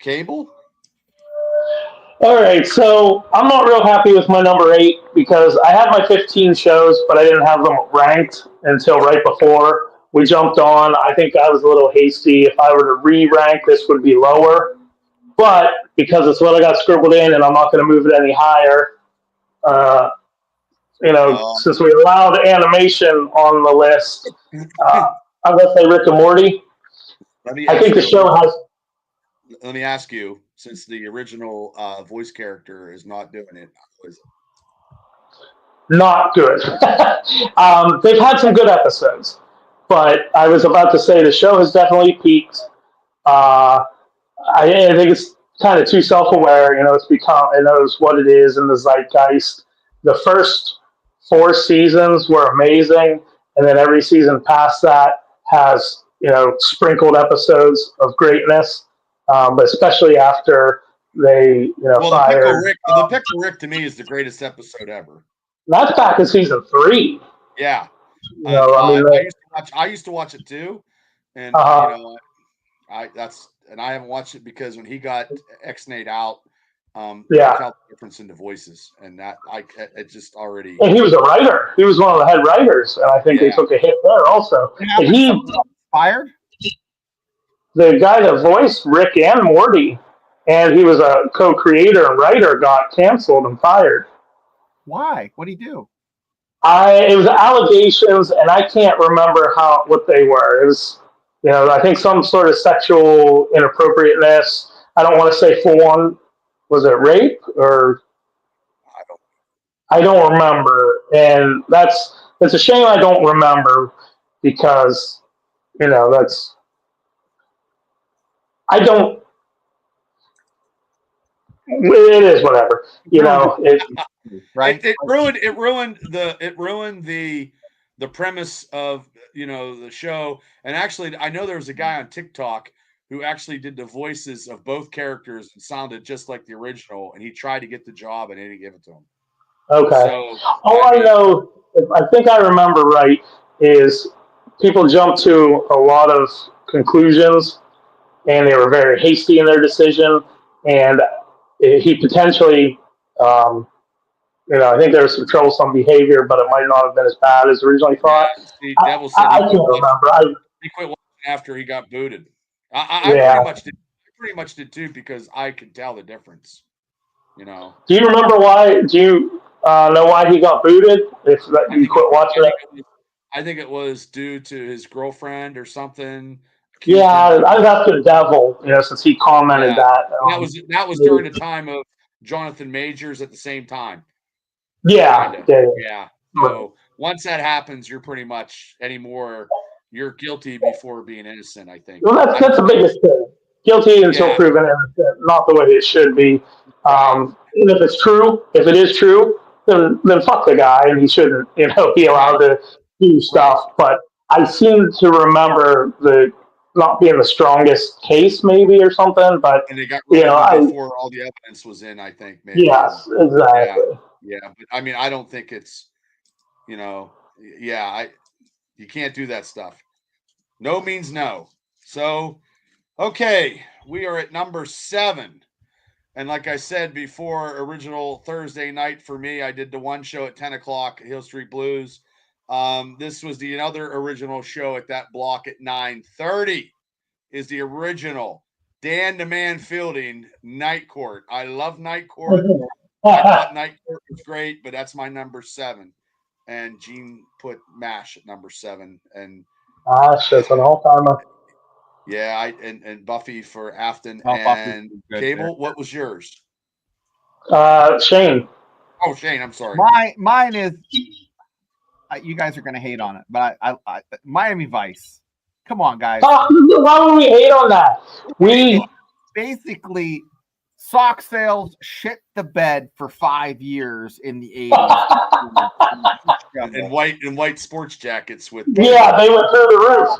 Cable? All right, so I'm not real happy with my number 8 because I had my 15 shows, but I didn't have them ranked until right before we jumped on. I think I was a little hasty. If I were to re-rank, this would be lower. But because it's what I got scribbled in and I'm not going to move it any higher, since we allowed animation on the list, I'm going to say Rick and Morty. I think the show has... Let me ask you, since the original voice character is not doing it, how is it? Not good. They've had some good episodes, but I was about to say the show has definitely peaked. I think it's kind of too self-aware. It knows what it is in the zeitgeist. The first 4 seasons were amazing, and then every season past that has sprinkled episodes of greatness. But especially after they fired. The Pickle Rick to me is the greatest episode ever. That's back in season 3. Yeah, I used to watch it too, and I haven't watched it because when he got X-Nayed out, I felt the difference in the voices, and that it just already. And he was a writer. He was one of the head writers, and I think they took a hit there also. And he fired. The guy that voiced Rick and Morty, and he was a co-creator and writer, got canceled and fired. Why? What did he do? It was allegations, and I can't remember what they were. It was, I think some sort of sexual inappropriateness. I don't want to say full on. Was it rape or? I don't remember, and it's a shame I don't remember because, that's. I don't. It is whatever, right? It ruined the premise of the show. And actually, I know there was a guy on TikTok who actually did the voices of both characters and sounded just like the original. And he tried to get the job, and they didn't give it to him. Okay. So, I know, if I think I remember right, is people jump to a lot of conclusions. And they were very hasty in their decision, and he potentially, I think there was some troublesome behavior, but it might not have been as bad as originally thought. Yeah, Devil said I can't remember. He quit watching after he got booted. I pretty much did too because I could tell the difference. Do you remember why? Do you know why he got booted? If you quit watching it, I think it was due to his girlfriend or something. Yeah, I was after the Devil, since he commented that. That was during the time of Jonathan Majors at the same time. Yeah. So once that happens, you're pretty much you're guilty before being innocent, I think. Well, that's the biggest thing. Guilty until proven innocent, not the way it should be. And if it is true, then fuck the guy, and he shouldn't, be allowed to do stuff. But I seem to remember not being the strongest case, maybe, or something, but and they got rid of it before all the evidence was in. I think, maybe. Yes, exactly. Yeah, but I mean, I don't think it's, you can't do that stuff. No means no. So, Okay, we are at number 7. And like I said before, original Thursday night for me, I did the one show at 10 o'clock, Hill Street Blues. This was the other original show at that block at 9:30 is the original Dan the Man Fielding Night Court. I love Night Court. I thought Night Court was great, but that's my number 7. And Gene put MASH at number 7. And It's an all-timer. yeah, and Buffy for Afton Buffy and was good Cable. there. What was yours? Shane. Oh, Shane, I'm sorry. Mine is. You guys are gonna hate on it, but I Miami Vice. Come on, guys. Why would we hate on that? We Basically, sock sales shit the bed for 5 years in the 80s. And white sports jackets with they went through the roof.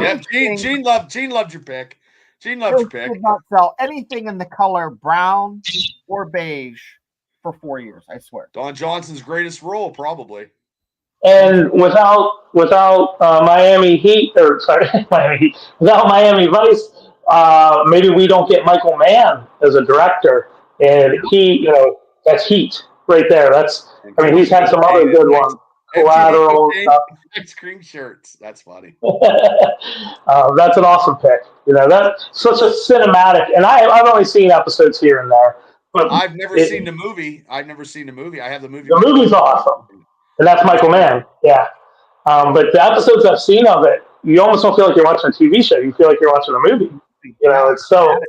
yeah. Gene loved your pick. Gene loved your pick. Did not sell anything in the color brown or beige for 4 years. I swear. Don Johnson's greatest role, probably. And without Miami Heat, Miami Heat, without Miami Vice, maybe we don't get Michael Mann as a director. And he, that's Heat right there. He's had some other good ones. Collateral stuff. Ice cream shirts. That's funny. That's an awesome pick. That's such a cinematic. And I've only seen episodes here and there. But I've never seen the movie. I have the movie. The movie's awesome. And that's Michael Mann. Yeah. But the episodes I've seen of it, you almost don't feel like you're watching a TV show. You feel like you're watching a movie. It's so.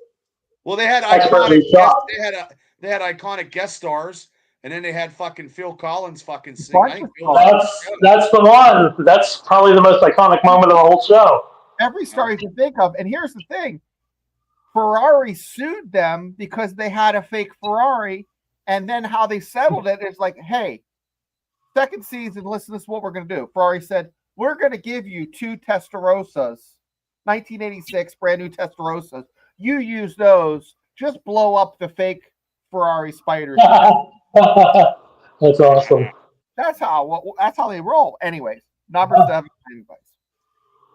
Well, they had expertly iconic. shot. They had iconic guest stars, and then they had fucking Phil Collins fucking sing. That's the one. That's probably the most iconic moment of the whole show. Every star you can think of. And here's the thing: Ferrari sued them because they had a fake Ferrari, and then how they settled it is like, hey, second season, listen, this is what we're going to do. Ferrari said, we're going to give you 2 Testarossas, 1986 brand new Testarossas. You use those, just blow up the fake Ferrari Spiders. That's awesome. That's how they roll. Anyways, number 7.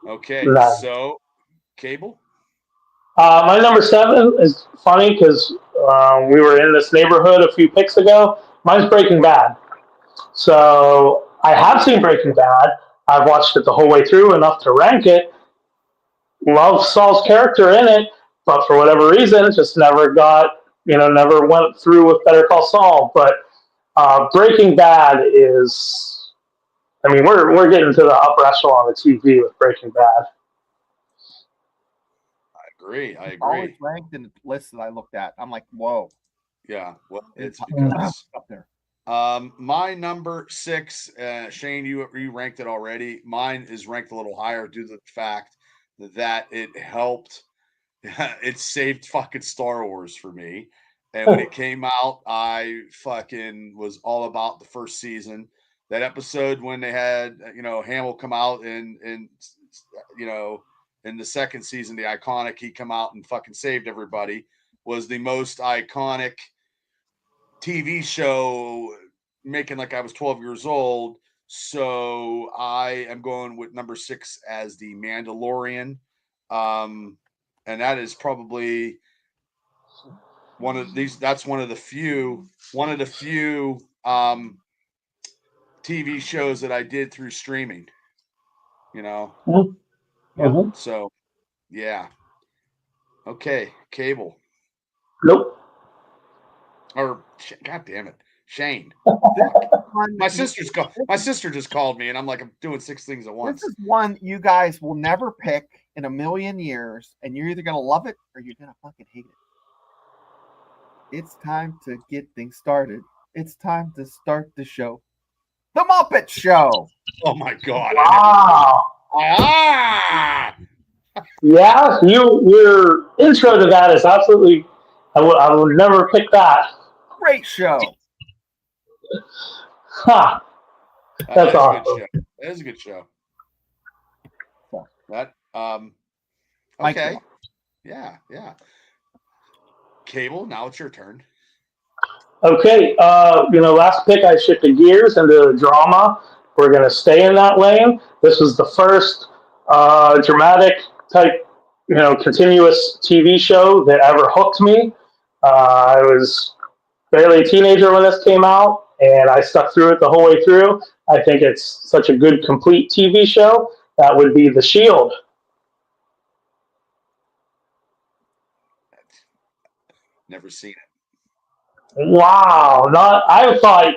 Okay, Nice. So Cable. My number 7 is funny because we were in this neighborhood a few picks ago. Mine's Breaking Bad. So I have seen Breaking Bad. I've watched it the whole way through enough to rank it. Love Saul's character in it, but for whatever reason, just never went through with Better Call Saul. But Breaking Bad is, we're getting to the upper echelon of TV with Breaking Bad. I agree. Always ranked in the list that I looked at. I'm like, whoa. Yeah. Well, it's because up there. My number 6, Shane, you ranked it already. Mine is ranked a little higher due to the fact that it helped. It saved fucking Star Wars for me. And when it came out, I fucking was all about the first season. That episode when they had, Hamill come out and in the second season, the iconic, he come out and fucking saved everybody, was the most iconic TV show, making like I was 12 years old. So I am going with number 6 as the Mandalorian. And that is probably one of the few TV shows that I did through streaming, Mm-hmm. So yeah. Okay. Cable. Nope. Or God damn it, Shane. My sister just called me, and I'm like, I'm doing 6 things at once. This is one you guys will never pick in a million years, and you're either gonna love it or you're gonna fucking hate it. It's time to get things started. It's time to start the show. The Muppet Show. Oh my God! Wow. Yeah, your intro to that is absolutely. I would never pick that. Great show. Huh. That's awesome. That is a good show. Yeah. That Mike, okay. Yeah. Cable, now it's your turn. Okay, last pick I shifted gears into drama. We're going to stay in that lane. This was the first dramatic type continuous TV show that ever hooked me. I was barely a teenager when this came out, and I stuck through it the whole way through. I think it's such a good, complete TV show. That would be The Shield. Never seen it. Wow, I thought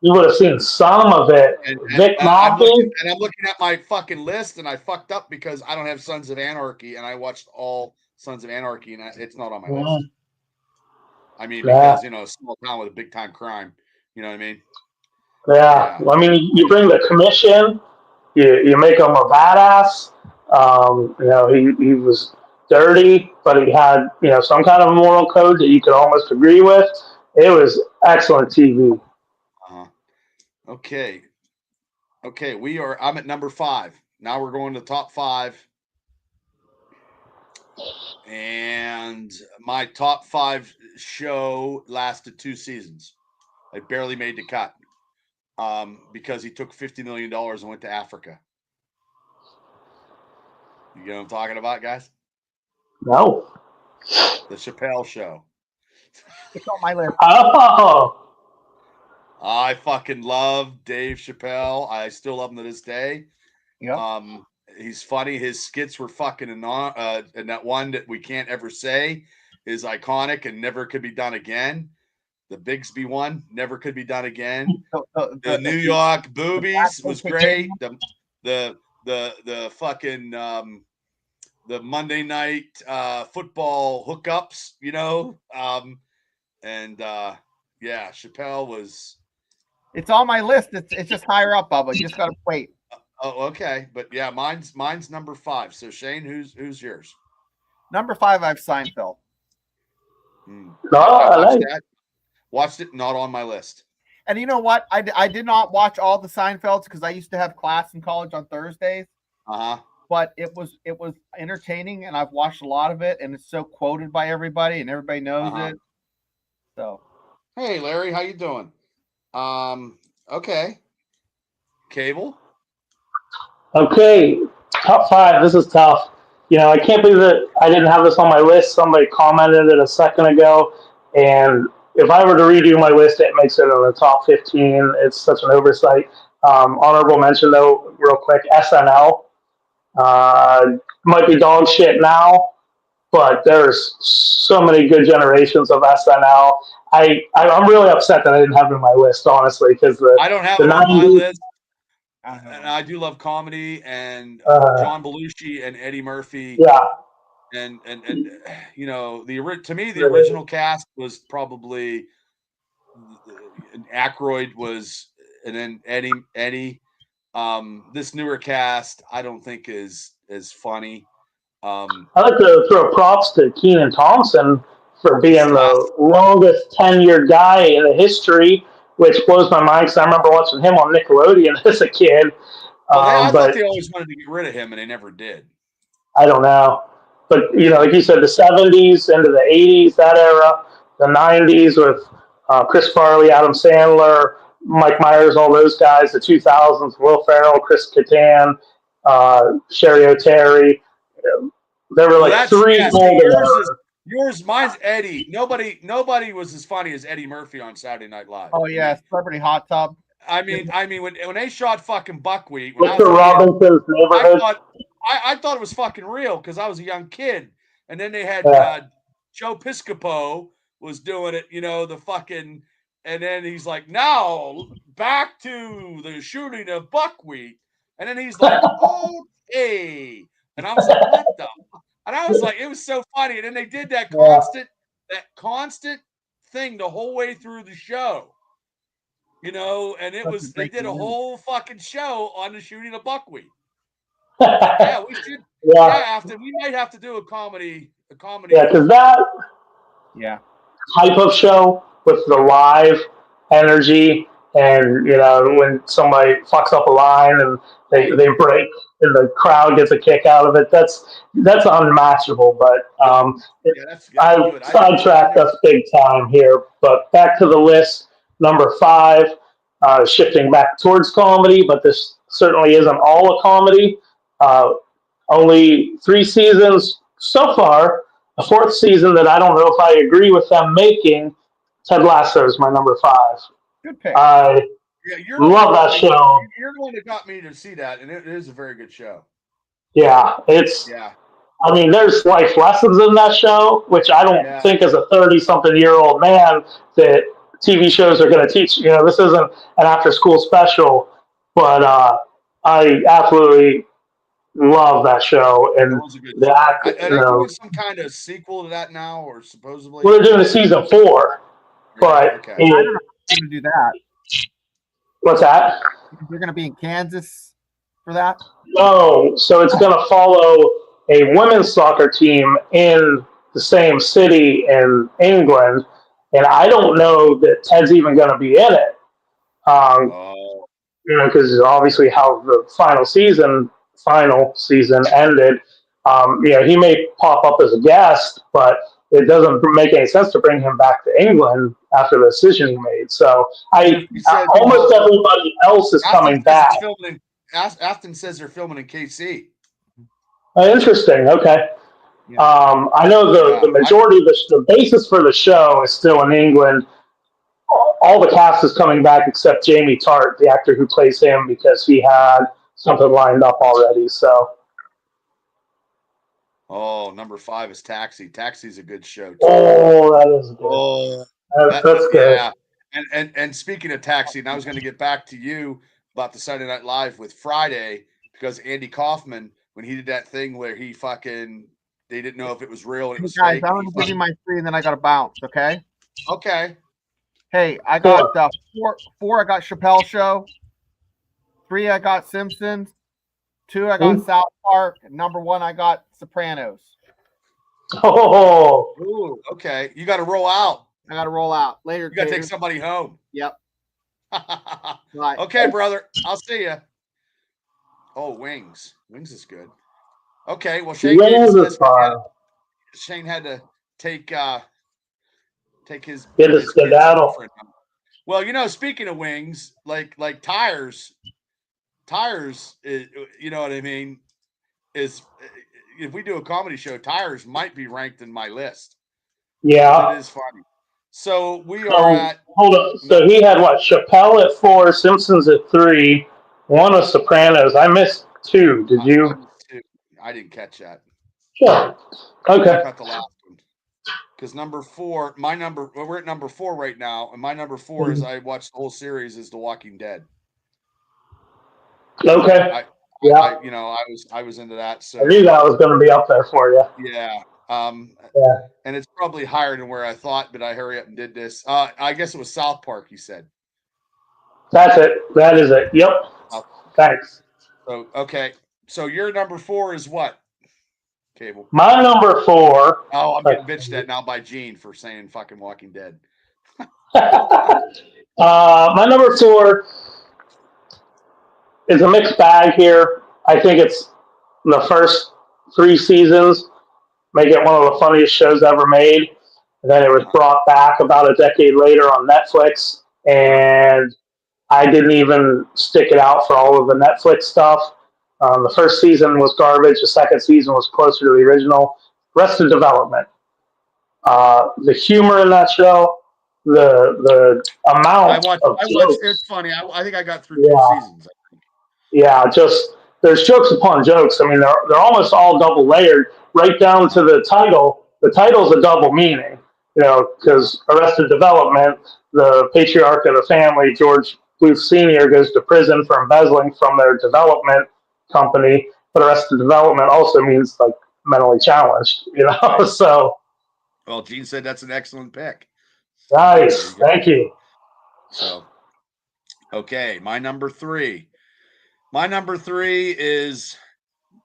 you would have seen some of it. Vic I'm Mocking. looking at my fucking list, and I fucked up because I don't have Sons of Anarchy, and I watched all Sons of Anarchy, and it's not on my list. I mean, because a small town with a big time crime. You know what I mean? Yeah. I mean, you bring the commission, you make him a badass. He was dirty, but he had some kind of moral code that you could almost agree with. It was excellent TV. Okay, I'm at number 5. Now we're going to the top 5. And my top 5 show lasted 2 seasons. I barely made the cut because he took $50 million and went to Africa. You know what I'm talking about, guys? No. The Chappelle Show. It's on my list. Oh. I fucking love Dave Chappelle. I still love him to this day. Yeah. He's funny. His skits were fucking and that one that we can't ever say is iconic and never could be done again. The Bigsby one never could be done again. The New York boobies was great. The fucking the Monday night football hookups, yeah, Chappelle was. It's on my list. It's just higher up, Bubba. You just gotta wait. Oh, okay, but yeah, mine's number 5. So Shane, who's yours? Number 5, I have Seinfeld. Watched it, not on my list. And you know what? I did not watch all the Seinfelds because I used to have class in college on Thursdays. But it was entertaining, and I've watched a lot of it, and it's so quoted by everybody, and everybody knows it. So, hey, Larry, how you doing? Okay, Cable. Okay, top 5. This is tough. I can't believe that I didn't have this on my list. Somebody commented it a second ago, and if I were to redo my list, it makes it in the top 15. It's such an oversight. Honorable mention, though, real quick, SNL. Might be dog shit now, but there's so many good generations of SNL. I'm really upset that I didn't have it on my list, honestly, because I don't have it on my list. And I do love comedy and John Belushi and Eddie Murphy. Yeah. And to me, the original cast was probably Aykroyd was, and then Eddie. This newer cast, I don't think is as funny. I like to throw props to Kenan Thompson for being the longest tenured guy in the history, which blows my mind because I remember watching him on Nickelodeon as a kid. I thought they always wanted to get rid of him, and they never did. I don't know. But, like you said, the 70s into the 80s, that era, the 90s with Chris Farley, Adam Sandler, Mike Myers, all those guys, the 2000s, Will Ferrell, Chris Kattan, Sherry O'Terry. There were like 3 mine's Eddie. Nobody was as funny as Eddie Murphy on Saturday Night Live. Oh yeah, Celebrity Hot Tub. I mean, when they shot fucking Buckwheat, Mr. Robinson's Neighborhood. I thought it was fucking real because I was a young kid, and then they had Joe Piscopo was doing it, the fucking, and then he's like, now back to the shooting of Buckwheat, and then he's like, okay, and I was like, what the? And I was like, it was so funny. And then they did that constant thing the whole way through the show, and they did a whole fucking show on the shooting of Buckwheat. Yeah, we should. Yeah, we might have to do a comedy. Yeah, because that type of show with the live energy, and when somebody fucks up a line and they break and the crowd gets a kick out of it, that's unmatchable. But I sidetracked us big time here. But back to the list, number 5, shifting back towards comedy, but this certainly isn't all a comedy. Only 3 seasons, so far, a fourth season that I don't know if I agree with them making. Ted Lasso is my number 5. Good pick. I Yeah, love that show. You're the one that got me to see that, and it is a very good show. Yeah, it's. Yeah. I mean, there's life lessons in that show, which I don't think as a 30-something-year-old man that TV shows are going to teach. You know, this isn't an after-school special, but I absolutely love that show. And That was a good the show. actor, Are they doing some kind of sequel to that now, or supposedly? well, they're doing a season 4, but okay. I don't know how they're going to do that. What's that? They're going to be in Kansas for that? No, so it's going to follow a women's soccer team in the same city in England, and I don't know that Ted's even going to be in it. You know, because obviously how the final season ended. You know, he may pop up as a guest, but it doesn't make any sense to bring him back to England after the decision he made. So almost everybody else is coming back. Afton says they're filming in KC. Interesting. Okay. Yeah. I know the majority of the basis for the show is still in England. All the cast is coming back except Jamie Tart, the actor who plays him, because he had something lined up already. So. Oh, number 5 is Taxi. Taxi's a good show too. Oh, that is good. Oh, that's good. Yeah. And speaking of Taxi, and I was going to get back to you about the Saturday Night Live with Friday, because Andy Kaufman, when he did that thing where he they didn't know if it was real and it was guys, fake. I'm going to give you my 3, and then I got to bounce, okay? Okay. Hey, I got 4. I got Chappelle Show. 3, I got Simpsons. 2, I got South Park. Number 1, I got Sopranos. Oh. Ooh, okay. You got to roll out. I got to roll out later. You got to take somebody home. Yep. Right. Okay, brother. I'll see you. Oh, Wings. Wings is good. Okay. Well, Shane had to take his skedaddle. Well, you know, speaking of Wings, like Tires, you know what I mean, is if we do a comedy show, Tires might be ranked in my list. Yeah. It is funny. So we are at. Hold on. So he had what? Chappelle at 4, Simpsons at 3, 1 of Sopranos. I missed 2. Did you? I didn't catch that. Sure. Okay. I got the last one. Because number 4, we're at number 4 right now, and my number 4 is I watched the whole series is The Walking Dead. Okay. I was into that. So I knew that was going to be up there for you. Yeah. Yeah. And it's probably higher than where I thought, but I hurry up and did this. I guess it was South Park, you said. That's it. That is it. Yep. Thanks. So, okay. So your number 4 is what? Cable. My number 4. Oh, I'm getting bitched at now by Gene for saying fucking Walking Dead. My number 4 is a mixed bag here. I think it's the first 3 seasons make it one of the funniest shows ever made. And then it was brought back about a decade later on Netflix, and I didn't even stick it out for all of the Netflix stuff. The first season was garbage. The second season was closer to the original. Arrested Development. The humor in that show, the amount I watched. It's funny. I think I got through 2 seasons. Yeah, just there's jokes upon jokes. I mean, they're almost all double layered, right down to the title. The title's a double meaning, you know, because Arrested Development, the patriarch of the family, George Bluth Sr., goes to prison for embezzling from their development company. But Arrested Development also means like mentally challenged, you know. So, well, Gene said that's an excellent pick. Nice, thank you. So, okay, my number 3. My number 3 is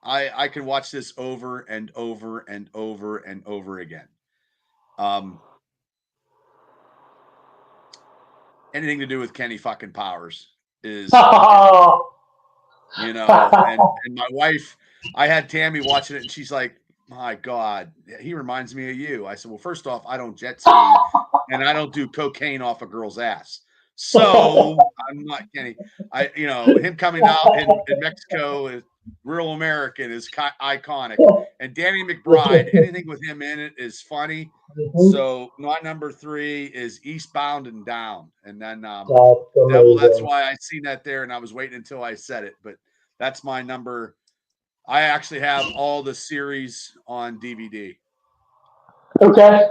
I could watch this over and over and over and over again. Anything to do with Kenny fucking Powers is, you know, and my wife, I had Tammy watching it and she's like, my God, he reminds me of you. I said, well, first off, I don't jet ski and I don't do cocaine off a girl's ass. So I'm not Kenny. Him coming out in Mexico Real American is iconic. And Danny McBride, anything with him in it is funny. So my number 3 is Eastbound and Down. And then that's why I seen that there, and I was waiting until I said it. But that's my number. I actually have all the series on DVD. Okay.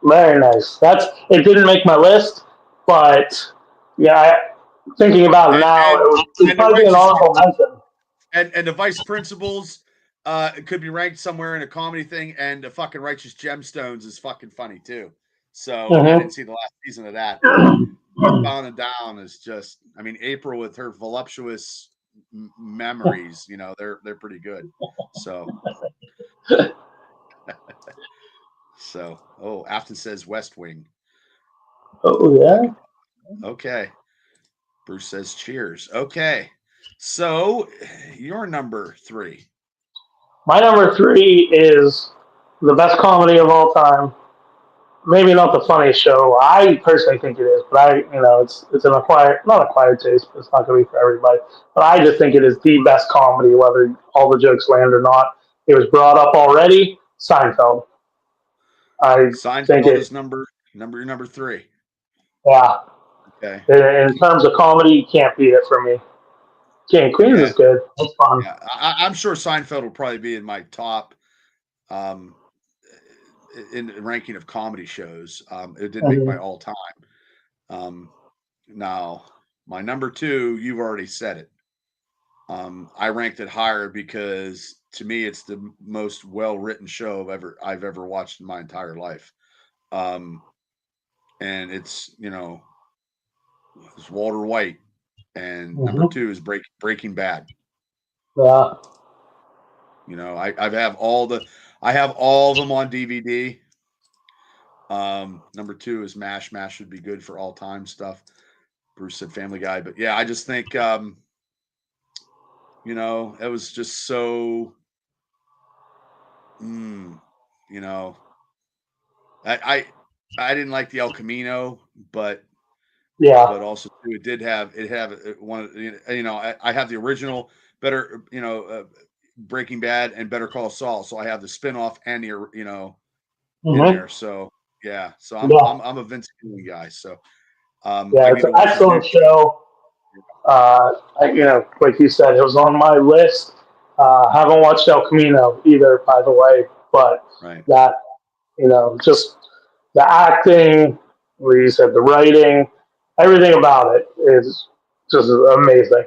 Very nice. It didn't make my list, but yeah, thinking about it now, it would probably be an honorable mention. And the Vice Principals it could be ranked somewhere in a comedy thing, and the fucking Righteous Gemstones is fucking funny too. So I didn't see the last season of that. Bound and Down is just, I mean, April with her voluptuous memories, you know, they're pretty good. So Afton says West Wing. Oh yeah. Okay. Bruce says cheers. Okay. So your number 3. My number 3 is the best comedy of all time. Maybe not the funniest show. I personally think it is, but it's an not acquired taste. But it's not going to be for everybody. But I just think it is the best comedy, whether all the jokes land or not. It was brought up already. Seinfeld. Seinfeld is number 3. Yeah. Okay. In terms of comedy, you can't beat it for me. King of Queens is good. It's fun. Yeah, I'm sure Seinfeld will probably be in my top in the ranking of comedy shows. It didn't make my all time. Now, my number 2, you've already said it. I ranked it higher because to me it's the most well-written show I've ever watched in my entire life. And it's, it's Walter White. And number 2 is Breaking Bad. Yeah. I have all of them on DVD. Number 2 is MASH. MASH would be good for all time stuff. Bruce said Family Guy, but yeah, I just think it was just so I didn't like the El Camino, but yeah, but also too, it had one of I have the original better Breaking Bad and Better Call Saul, so I have the spinoff and the in there. So yeah, so I'm a Vince Gilligan guy. So it's an excellent show. Like you said, it was on my list. Haven't watched El Camino either, by the way, but that just the acting, where you said the writing. Everything about it is just amazing.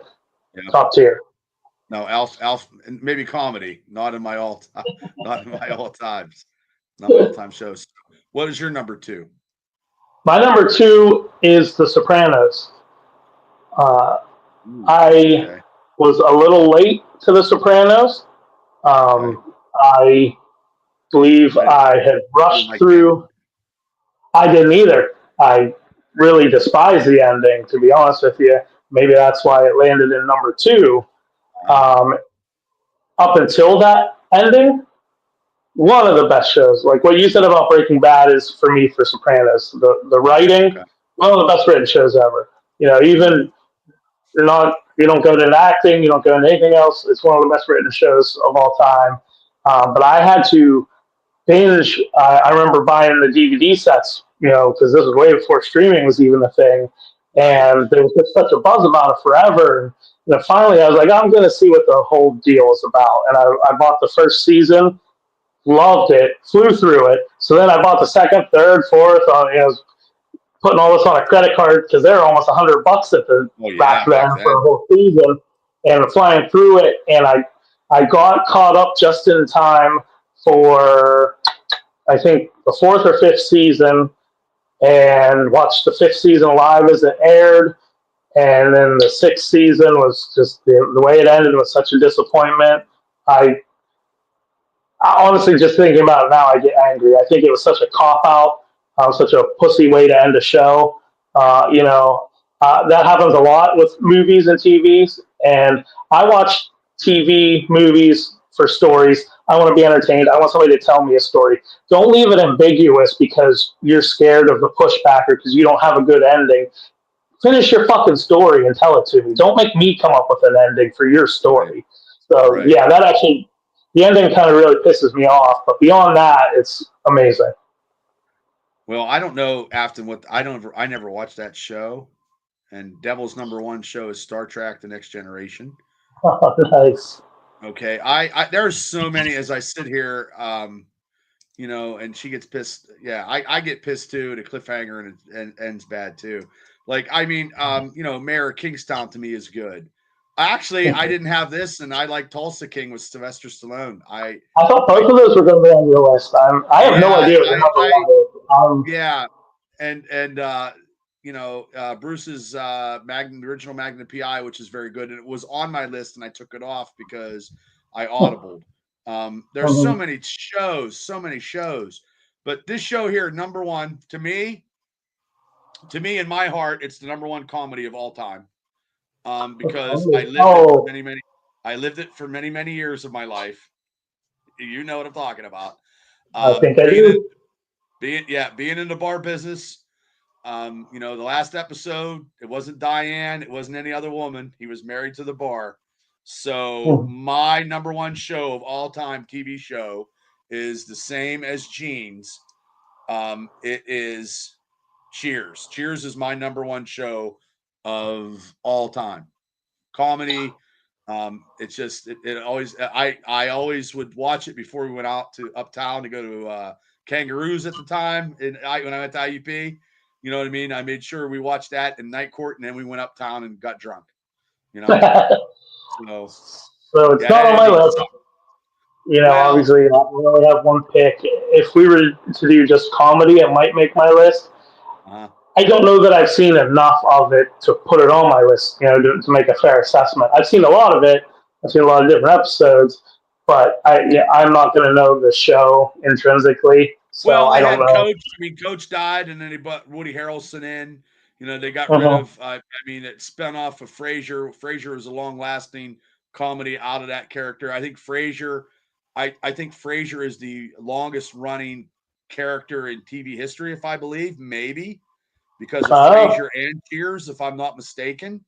Yeah. Top tier. No, Alf, maybe comedy, not in my all times, not my all time shows. What is your number 2? My number 2 is The Sopranos. I was a little late to The Sopranos. I believe I had rushed through. I didn't either. I really despise the ending, to be honest with you. Maybe that's why it landed in number 2. Up until that ending, one of the best shows. Like what you said about Breaking Bad is for me for Sopranos. The writing, one of the best written shows ever. Even you don't go to acting, you don't go into anything else. It's one of the best written shows of all time. But I had to binge. I remember buying the DVD sets, because this was way before streaming was even a thing. And there was just such a buzz about it forever. And finally, I was like, I'm going to see what the whole deal is about. And I bought the first season, loved it, flew through it. So then I bought the second, third, fourth. I was putting all this on a credit card because they're almost $100 at the back then for a whole season. And flying through it, and I got caught up just in time for, I think, the 4th or 5th season, and watched the 5th season live as it aired. And then the 6th season was just the way it ended was such a disappointment. I honestly, just thinking about it now, I get angry. I think it was such a cop-out, such a pussy way to end a show. That happens a lot with movies and TVs. And I watch TV, movies for stories. I want to be entertained. I want somebody to tell me a story. Don't leave it ambiguous because you're scared of the pushback or because you don't have a good ending. finish your fucking story and tell it to me. Don't make me come up with an ending for your story. So yeah, that actually, the ending kind of really pisses me off. But beyond that, it's amazing. Well, I don't know, Afton. I never watched that show. And Devil's #1 show is Star Trek: The Next Generation. Oh, nice. Okay, I there's so many as I sit here, you know, and she gets pissed. Yeah, I get pissed too. The cliffhanger and ends bad too. Like, I mean, you know, Mayor of Kingstown to me is good. Actually, I didn't have this, and I like Tulsa King with Sylvester Stallone. I thought both of those were going to be on your list. I have no idea what number one is. Yeah, and you know, Bruce's original Magnum PI, which is very good, and it was on my list, and I took it off because I audibled. There's so many shows, but this show here, #1 to me in my heart, it's the #1 comedy of all time. Because I lived it for many years of my life. You know what I'm talking about. I think I do. Being in the bar business. You know, the last episode, it wasn't Diane, it wasn't any other woman. He was married to the bar. So my #1 show of all time TV show is the same as Gene's. It is Cheers. Cheers is my #1 show of all time. Comedy. It's just it always I always would watch it before we went out to uptown to go to Kangaroos at the time. When I went to IUP, you know what I mean? I made sure we watched that in Night Court, and then we went uptown and got drunk. You know, so it's not on my list. You know, obviously, we only have one pick. If we were to do just comedy, it might make my list. I don't know that I've seen enough of it to put it on my list, you know, to make a fair assessment. I've seen a lot of it. I've seen a lot of different episodes, but I'm not going to know the show intrinsically. So I don't know. Coach died, and then they brought Woody Harrelson in. You know, they got rid of. I mean, it spun off of Frasier. Frasier was a long-lasting comedy out of that character. I think Frasier. I think Frasier is the longest-running character in TV history, if I believe, maybe. Because of Frasier and Cheers, if I'm not mistaken.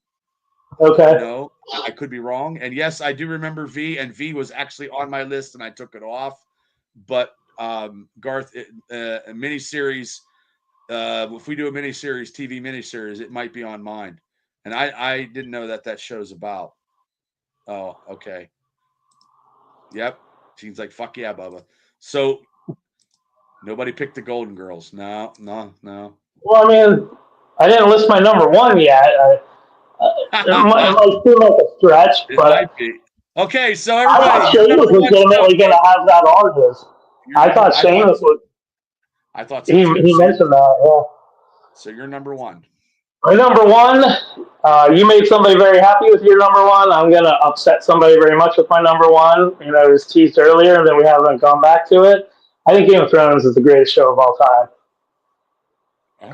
Okay. You know, I could be wrong. And yes, I do remember V, and V was actually on my list, and I took it off. But Garth, a miniseries, if we do a miniseries, TV miniseries, it might be on mine. And I didn't know that show's about. Oh, okay. Yep. Seems like fuck yeah, Bubba. So nobody picked the Golden Girls. No. Well, I mean, I didn't list my #1 yet. It might seem like a stretch, but okay. So everybody, I thought Shane was legitimately going to have that on his. I thought Shane was. I thought so he too. mentioned that. Yeah. So you're #1. My #1. You made somebody very happy with your #1. I'm going to upset somebody very much with my #1. You know, it was teased earlier, and then we haven't gone back to it. I think Game of Thrones is the greatest show of all time.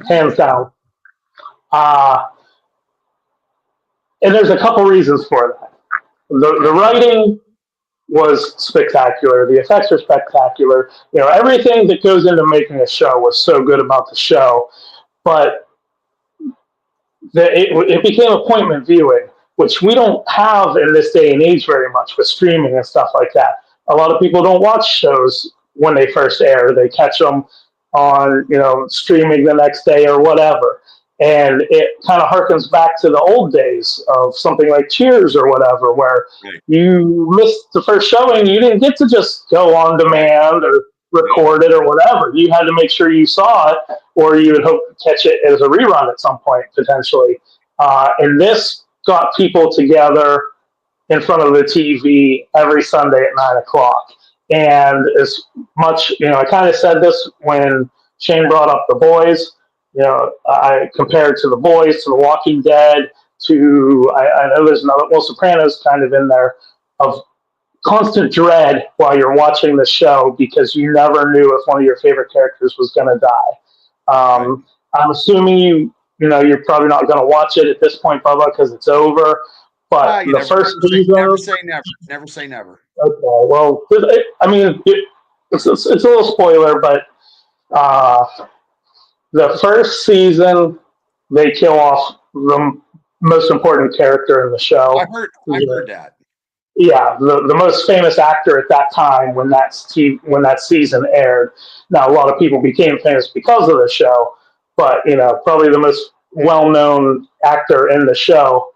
Hands down. And there's a couple reasons for that. The writing was spectacular. The effects were spectacular. You know, everything that goes into making a show was so good about the show. But it became appointment viewing, which we don't have in this day and age very much with streaming and stuff like that. A lot of people don't watch shows when they first air. They catch them on, you know, streaming the next day or whatever. And it kind of harkens back to the old days of something like Cheers or whatever, where you missed the first showing. You didn't get to just go on demand or record it or whatever. You had to make sure you saw it, or you would hope to catch it as a rerun at some point, potentially. And this got people together in front of the TV every Sunday at 9 o'clock. And as much, you know, I kind of said this when Shane brought up The Boys. You know, I compared to The Boys, to The Walking Dead, to, I know there's another, well, Sopranos kind of in there, of constant dread while you're watching the show because you never knew if one of your favorite characters was going to die. I'm assuming you know, you're probably not going to watch it at this point, Bubba, because it's over. But the first season, never say never. Never say never. Okay, well, I mean, it's a little spoiler, but the first season they kill off the most important character in the show. I heard that. Yeah, the most famous actor at that time when that season aired. Now a lot of people became famous because of the show, but probably the most well-known actor in the show.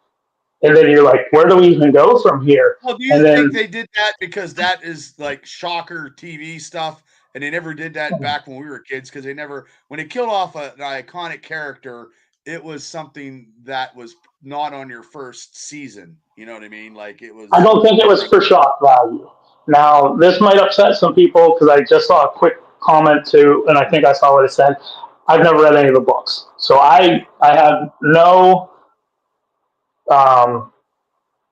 And then you're like, where do we even go from here? Well, do And you think then they did that because that is like shocker TV stuff, and they never did that back when we were kids? Because when they killed off an iconic character, it was something that was not on your first season. You know what I mean? Like it was. I don't think it was for shock value. Now this might upset some people because I just saw a quick comment too, and I think I saw what it said. I've never read any of the books, so I have no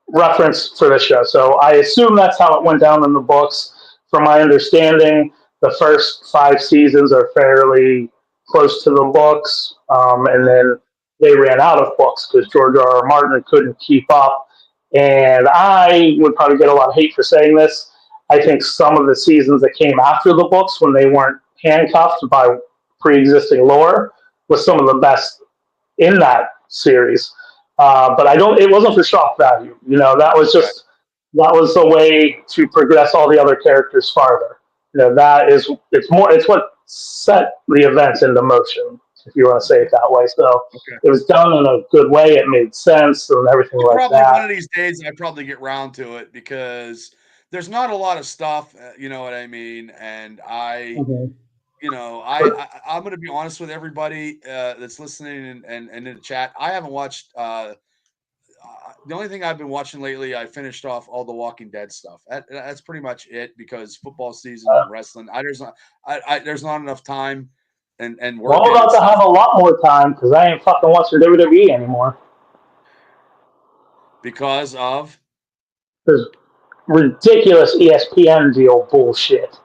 reference for this show. So I assume that's how it went down in the books. From my understanding, the first 5 seasons are fairly close to the books, and then they ran out of books because George R.R. Martin couldn't keep up. And I would probably get a lot of hate for saying this. I think some of the seasons that came after the books, when they weren't handcuffed by pre-existing lore, was some of the best in that series. But it wasn't for shock value. That was a way to progress all the other characters farther. It's what set the events into motion, if you want to say it that way. So It was done in a good way. It made sense and everything like probably that. One of these days, I probably get round to it because there's not a lot of stuff. You know what I mean? And I'm going to be honest with everybody that's listening and in the chat. I haven't watched. The only thing I've been watching lately, I finished off all the Walking Dead stuff. That's pretty much it because football season and wrestling. There's not enough time and work. Well, I'm about to have a lot more time because I ain't fucking watching WWE anymore. Because of this ridiculous ESPN deal bullshit.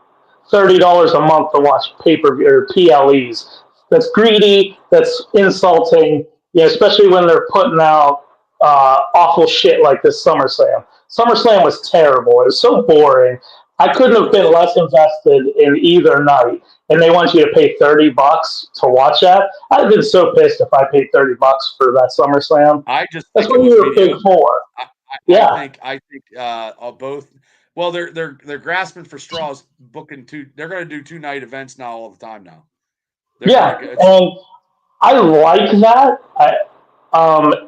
$30 a month to watch pay-per-view or PLEs. That's greedy. That's insulting. Especially when they're putting out awful shit like this SummerSlam. SummerSlam was terrible. It was so boring. I couldn't have been less invested in either night. And they want you to pay $30 to watch that. I'd have been so pissed if I paid $30 for that SummerSlam. That's what you were paid for. I think both. Well, they're grasping for straws, booking two. They're going to do 2-night events now all the time now. And I like that.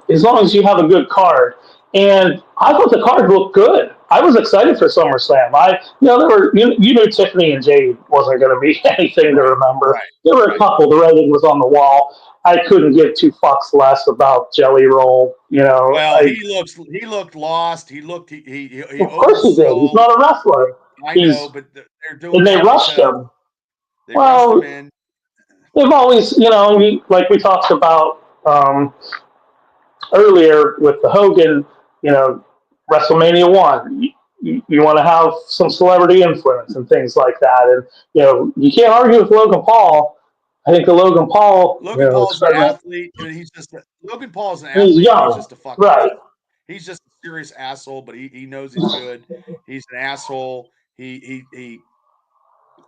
As long as you have a good card. And I thought the card looked good. I was excited for SummerSlam. You knew Tiffany and Jade wasn't going to be anything to remember. Right. There were a couple. The writing was on the wall. I couldn't give 2 fucks less about Jelly Roll. Well, he looked lost. He looked. He of course he did. He's not a wrestler. I know, but they're doing. And they rushed him. They rushed him in. They've always, like we talked about earlier with the Hogan, WrestleMania 1. You want to have some celebrity influence and things like that. And, you can't argue with Logan Paul. I think Logan Paul's an athlete. Logan Paul's an athlete. He's young. He's just a fucking right. He's just a serious asshole, but he knows he's good. He's an asshole. He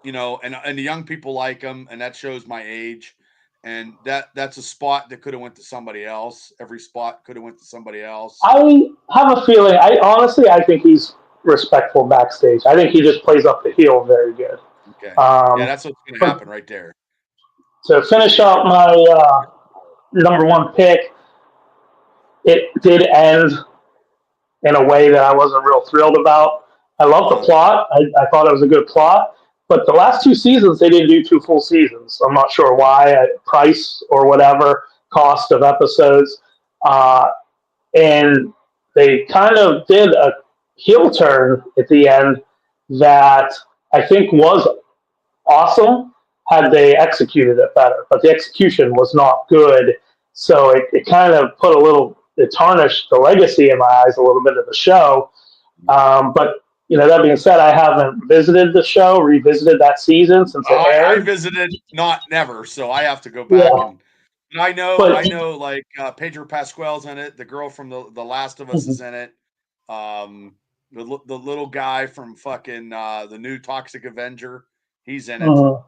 and the young people like him, and that shows my age. And that's a spot that could have went to somebody else. Every spot could have went to somebody else. I have a feeling. I think he's respectful backstage. I think he just plays up the heel very good. Okay. That's what's going to happen right there. To finish out my number 1 pick, it did end in a way that I wasn't real thrilled about. I love the plot. I thought it was a good plot. But the last 2 seasons, they didn't do 2 full seasons. I'm not sure why, price or whatever, cost of episodes. And they kind of did a heel turn at the end that I think was awesome had they executed it better. But the execution was not good. So it kind of it tarnished the legacy in my eyes a little bit of the show. But that being said, I haven't revisited that season since it aired. I visited, never, so I have to go back. And I know, like Pedro Pascal's in it. The girl from the Last of Us is in it. The little guy from fucking the new Toxic Avenger, he's in it.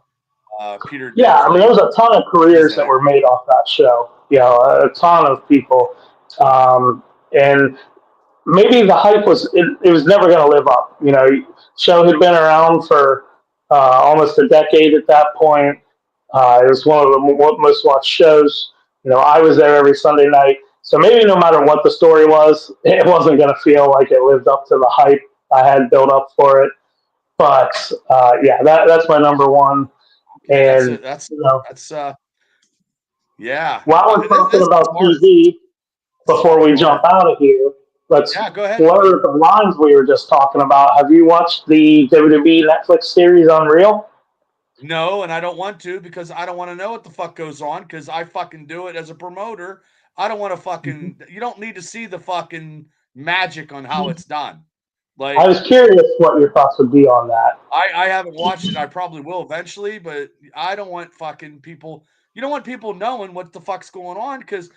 Peter Yeah, I mean, there was a ton of careers that Dinklage. were made off that show. You know, a ton of people, and maybe the hype was it was never going to live up. You know, show had been around for almost a decade at that point. It was one of the most watched shows. You know, I was there every Sunday night, so maybe no matter what the story was, it wasn't going to feel like it lived up to the hype I had built up for it. But yeah, that's my number one. Okay, that's And it. That's you know, that's yeah. while we're talking This is about hard. TV, This is before we fucking jump hard. out of here, let's Yeah, go ahead. blur the lines we were just talking about. Have you watched the WWE Netflix series Unreal? No, and I don't want to because I don't want to know what the fuck goes on because I fucking do it as a promoter. I don't want to fucking. You don't need to see the fucking magic on how it's done. I Like was curious what your thoughts would be on that. I haven't watched it. I probably will eventually, but I don't want fucking people. You don't want people knowing what the fuck's going on because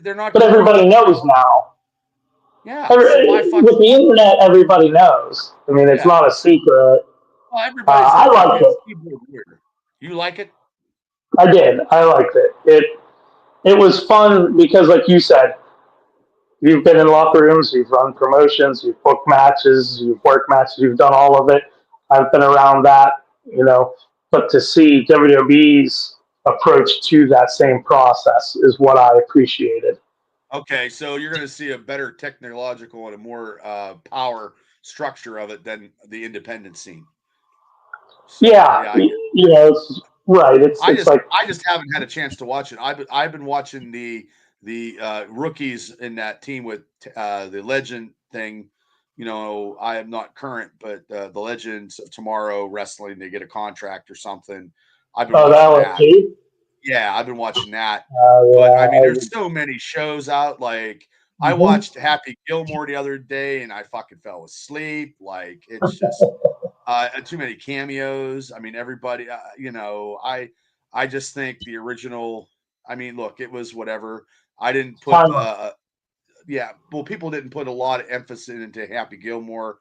they're not But going to know everybody what the fuck. knows now. Yeah. So why With fucking? the internet, everybody knows. I mean, it's Yeah. not a secret. Well, everybody's I a liked fucking it. keyboard warrior. You like it? I did. I liked it. It was fun because, like you said, you've been in locker rooms, you've run promotions, you've booked matches, you've worked matches, you've done all of it. I've been around that, you know. But to see WWE's approach to that same process is what I appreciated. Okay, so you're going to see a better technological and a more power structure of it than the independent scene. So, Yeah, I get it. you know, it's right. It's like I just haven't had a chance to watch it. I've been watching the rookies in that team with the legend thing. You know, I am not current, but the Legends of Tomorrow Wrestling, they get a contract or something. I've been oh, that watching was that. cheap. Yeah, I've been watching that. But I mean, Yeah, there's so many shows out. Like I mhm. watched Happy Gilmore the other day, and I fucking fell asleep. Like it's just too many cameos. I mean, everybody. You know, I just think the original. I mean, look, it was whatever. I didn't put. Timeless. Yeah, well, people didn't put a lot of emphasis into Happy Gilmore.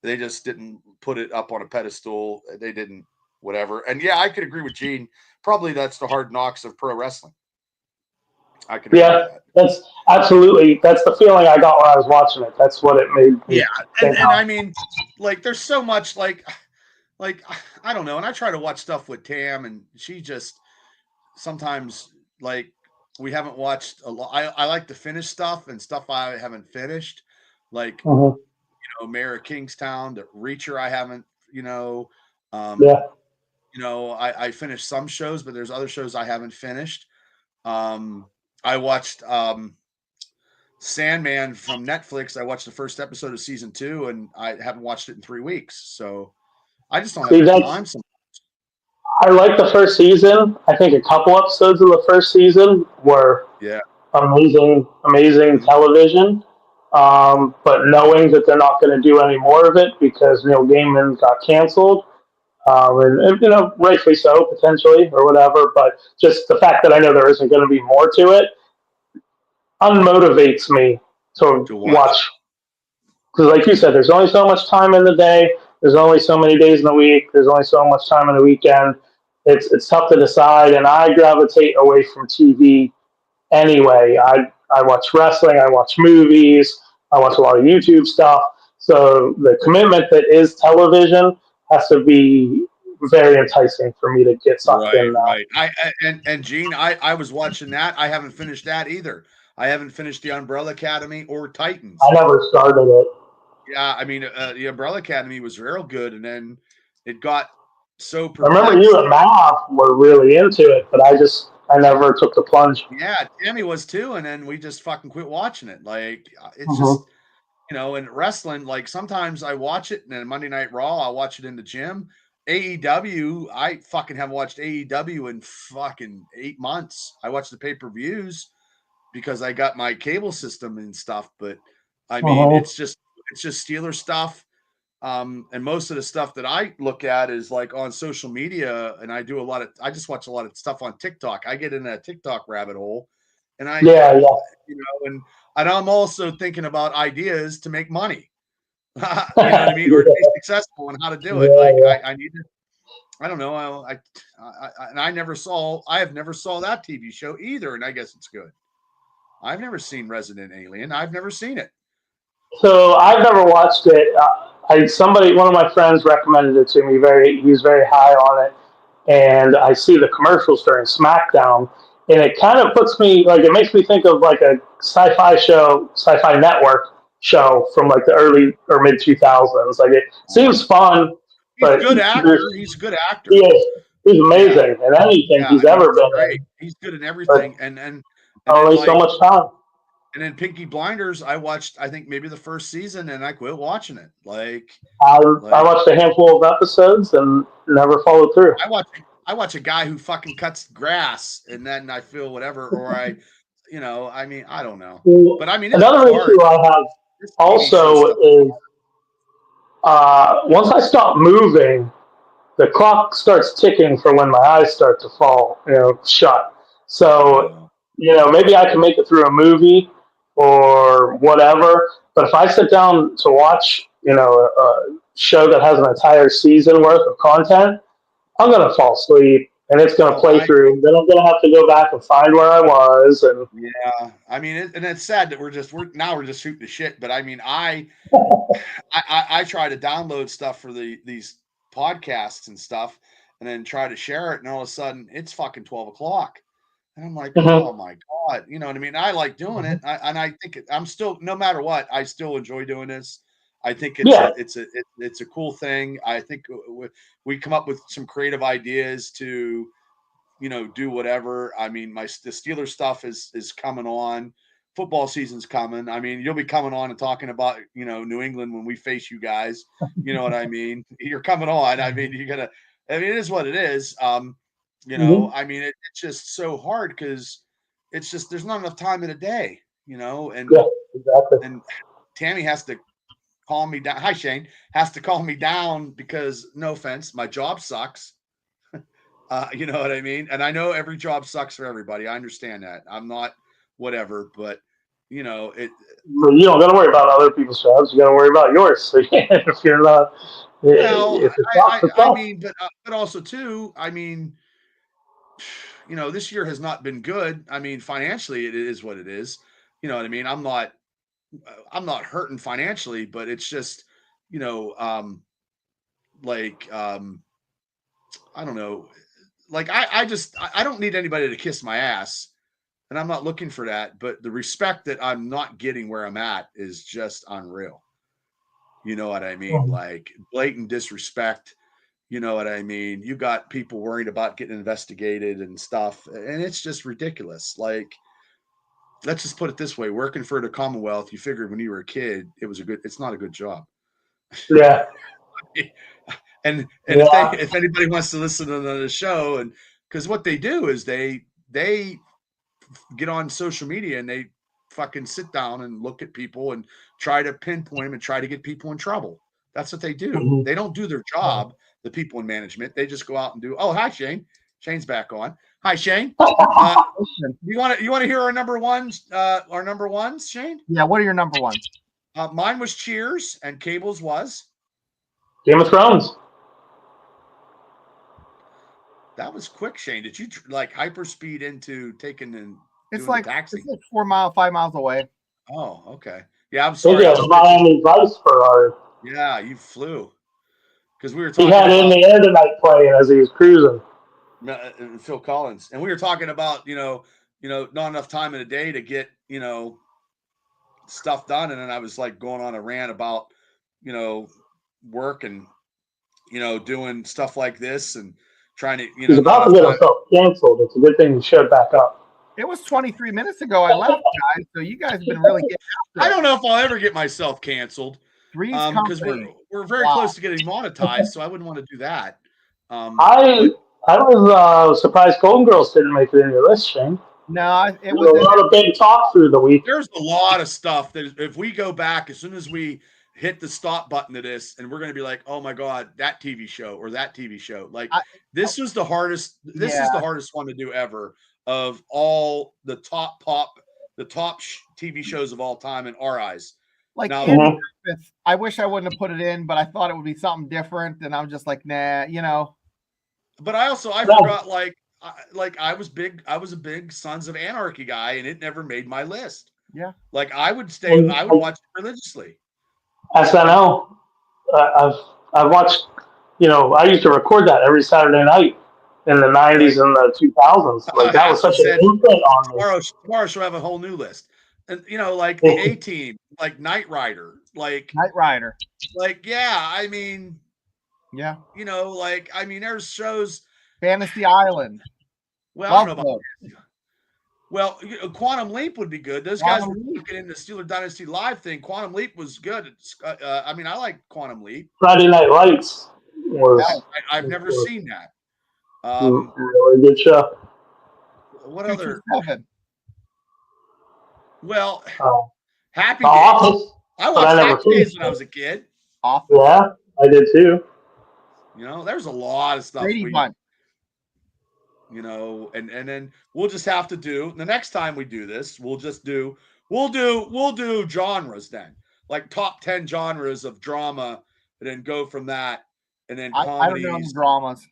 They just didn't put it up on a pedestal. They didn't whatever. And yeah, I could agree with Gene. Probably that's the hard knocks of pro wrestling. I could agree with Yeah, that. that's that's the feeling I got when I was watching it. That's what it made me Yeah, think and of. I mean, like, there's so much like I don't know. And I try to watch stuff with Tam, and she just sometimes like we haven't watched a lot. I like to finish stuff and stuff I haven't finished, like Mhm. Mayor of Kingstown, the Reacher. I haven't, um, Yeah, I finished some shows, but there's other shows I haven't finished. Um, I watched Sandman from Netflix. I watched the first episode of season 2, and I haven't watched it in 3 weeks. So I just don't have see, enough that's time. I liked the first season. I think a couple episodes of the first season were Yeah. amazing television. But knowing that they're not going to do any more of it because Neil Gaiman got canceled, and you know, rightfully so, potentially or whatever. But just the fact that I know there isn't going to be more to it unmotivates me to To watch. watch. Because, like you said, there's only so much time in the day. There's only so many days in the week. There's only so much time in the weekend. It's tough to decide, and I gravitate away from TV anyway. I watch wrestling. I watch movies. I watch a lot of YouTube stuff. So the commitment that is television has to be very enticing for me to get sucked Right, in now. right. And Gene, I was watching that. I haven't finished that either. I haven't finished the Umbrella Academy or Titans. I never started it. Yeah, I mean, the Umbrella Academy was real good, and then it got so I remember you perplexed. and Matt were really into it, but I never took the plunge. Yeah, Tammy was too, and then we just fucking quit watching it. Like it's Mhm. just and wrestling. Like sometimes I watch it, and then Monday Night Raw, I watch it in the gym. AEW, I fucking haven't watched AEW in fucking 8 months. I watch the pay-per-views because I got my cable system and stuff, but I mean, Mhm. it's just Steeler stuff. And most of the stuff that I look at is like on social media, and I just watch a lot of stuff on TikTok. I get in a TikTok rabbit hole, and Yeah, yeah. and I'm also thinking about ideas to make money. You know what I mean, or to be successful and how to do it. Like Yeah, I need to I don't know. I have never saw that TV show either, and I guess it's good. I've never seen Resident Alien. I've never seen it. So I've never watched it. One of my friends recommended it to me. He's very high on it, and I see the commercials during SmackDown, and it kind of puts me like it makes me think of like a sci-fi network show from like the early or mid 2000s. Like it seems fun, He's but a good actor. He's a good actor. He's amazing in anything he's ever been great. in. He's good in everything, and only so much time. And then Pinky Blinders, I watched, I think maybe the first season, and I quit watching it. I watched a handful of episodes and never followed through. I watch a guy who fucking cuts grass, and then I feel whatever, or I mean, I don't know. But I mean, another issue I have also is once I stop moving, the clock starts ticking for when my eyes start to fall, shut. So, maybe I can make it through a movie or whatever. But if I sit down to watch, a show that has an entire season worth of content, I'm going to fall asleep and it's going to play through. Then I'm going to have to go back and find where I was. And yeah, I mean, and it's sad that we're just shooting the shit. But I mean, I try to download stuff for these podcasts and stuff, and then try to share it, and all of a sudden it's fucking 12 o'clock. And I'm like, oh my God, you know what I mean? I like doing it. I think I'm still, no matter what, I still enjoy doing this. I think it's a cool thing. I think we come up with some creative ideas to, do whatever. I mean, the Steelers stuff is coming on. Football season's coming. I mean, you'll be coming on and talking about, New England when we face you guys. You know what I mean? You're coming on. I mean, it is what it is. I mean, it's just so hard because it's just there's not enough time in a day, and exactly. And Tammy has to calm me down. Hi, Shane. Has to calm me down because, no offense, my job sucks. You know what I mean? And I know every job sucks for everybody. I understand that. I'm not whatever, but it. Well, you don't got to worry about other people's jobs. You got to worry about yours. So if you're not, I mean, but also too, I mean, this year has not been good. I mean, financially, it is what it is. You know what I mean? I'm not hurting financially, but it's just, I don't know. Like, I don't need anybody to kiss my ass, and I'm not looking for that. But the respect that I'm not getting where I'm at is just unreal. You know what I mean? Like blatant disrespect. You know what I mean? You got people worried about getting investigated and stuff, and it's just ridiculous. Like, let's just put it this way: working for the Commonwealth, you figured when you were a kid, it's not a good job. Yeah. and if anybody wants to listen to the show, and because what they do is they get on social media and they fucking sit down and look at people and try to pinpoint them and try to get people in trouble. That's what they do. Mm-hmm. They don't do their job. The people in management, they just go out and do. Oh, hi, Shane. Shane's back on. Hi, Shane. You want to hear our number ones? Our number ones, Shane? Yeah. What are your number ones? Mine was Cheers, and Cable's was Game of Thrones. That was quick, Shane. Did you like hyperspeed into taking and it's like taxi? It's like 5 miles away. Oh, okay. Yeah, I'm sorry. Yeah, Miami Vice Ferrari. Yeah, you flew. Because we were talking. He had In the Air Tonight playing as he was cruising. Phil Collins, and we were talking about not enough time in a day to get stuff done, and then I was like going on a rant about work and doing stuff like this and trying to He's about to get himself canceled. It's a good thing he showed back up. It was 23 minutes ago I left, guys. So you guys have been really getting after it. I don't know if I'll ever get myself canceled. Because we're very close to getting monetized, so I wouldn't want to do that. I was surprised Golden Girls didn't make it into your list, Shane. No, it was a lot of big talk through the week. There's a lot of stuff that if we go back, as soon as we hit the stop button to this, and we're going to be like, oh my God, that TV show or that TV show. Like this was the hardest. This is the hardest one to do ever of all the top TV shows of all time in our eyes. Like, I wish I wouldn't have put it in, but I thought it would be something different, and I'm just like, nah, But I No. forgot I was a big Sons of Anarchy guy, and it never made my list. Yeah. Like I would And watch it religiously. SNL. I've watched. I used to record that every Saturday night in the '90s and the 2000s. Like that was Hassel such an said imprint on me. tomorrow she'll have a whole new list. And like the A-Team, like Knight Rider, Knight Rider. Yeah, I mean, Yeah. There's shows. Fantasy Island. Well, I don't know Love about. Well, Quantum Leap would be good. Those guys were looking in the Steeler Dynasty Live thing. Quantum Leap was good. I like Quantum Leap. Friday Night Lights was. I've never seen that. Really good show. What other? 227. Well, Oh. Happy The Days. Office. I but I watched never Happy Days finished when I it. was a kid. Office. Yeah, I did too. There's a lot of stuff. Brady Bunch. And then we'll just have to do the next time we do this. We'll do genres then, like top 10 genres of drama, and then go from that, and then comedies. I don't know the dramas.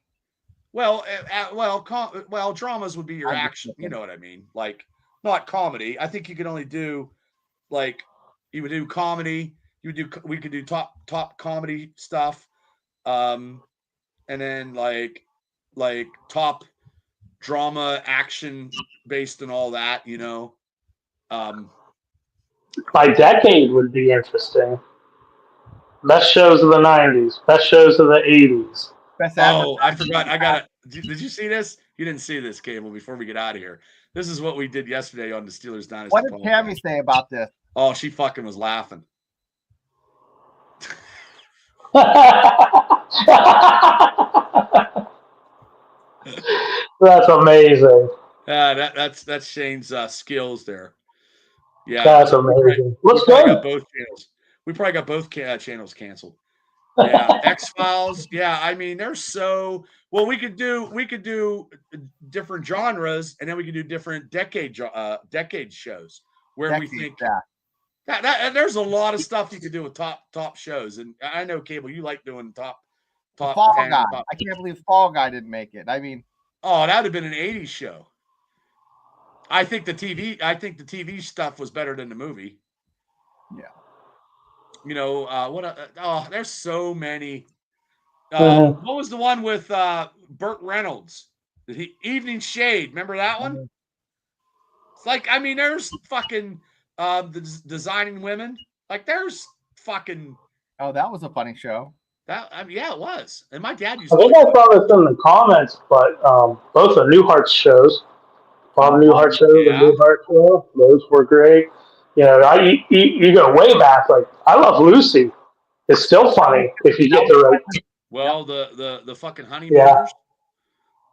Well, dramas would be your action. You know what I mean? Like not comedy. I think you could only do you would do comedy. We could do top comedy stuff, and then like top drama action based on all that, By decade would be interesting. Best shows of the '90s, best shows of the '80s. Best I forgot. Did you see this? You didn't see this, Cable, before we get out of here. This is what we did yesterday on the Steelers Dynasty. What did Tammy say about this? Oh, she fucking was laughing. That's amazing. That's Shane's skills there. Yeah, that's amazing. Looks good. We probably got both channels canceled. Yeah, X-Files. Yeah, I mean, there's so well. We could do different genres, and then we could do different decade shows where we think that there's a lot of stuff you could do with top shows. And I know, Cable, you like doing top Fall 10, Guy. I can't believe Fall Guy didn't make it. I mean, oh, that would have been an '80s show. I think the TV stuff was better than the movie. Yeah. There's so many. What was the one with Burt Reynolds? Evening Shade. Remember that one? It's like, I mean, there's fucking the Designing Women. Like, there's fucking. Oh, that was a funny show. Yeah, it was. And my dad used. I think I saw this in the comments, but both the Newhart shows, Bob Newhart show, the Newhart show, those were great. You go way back. Like, I Love Lucy. It's still funny if you get the right. Well, the fucking Honeymooners.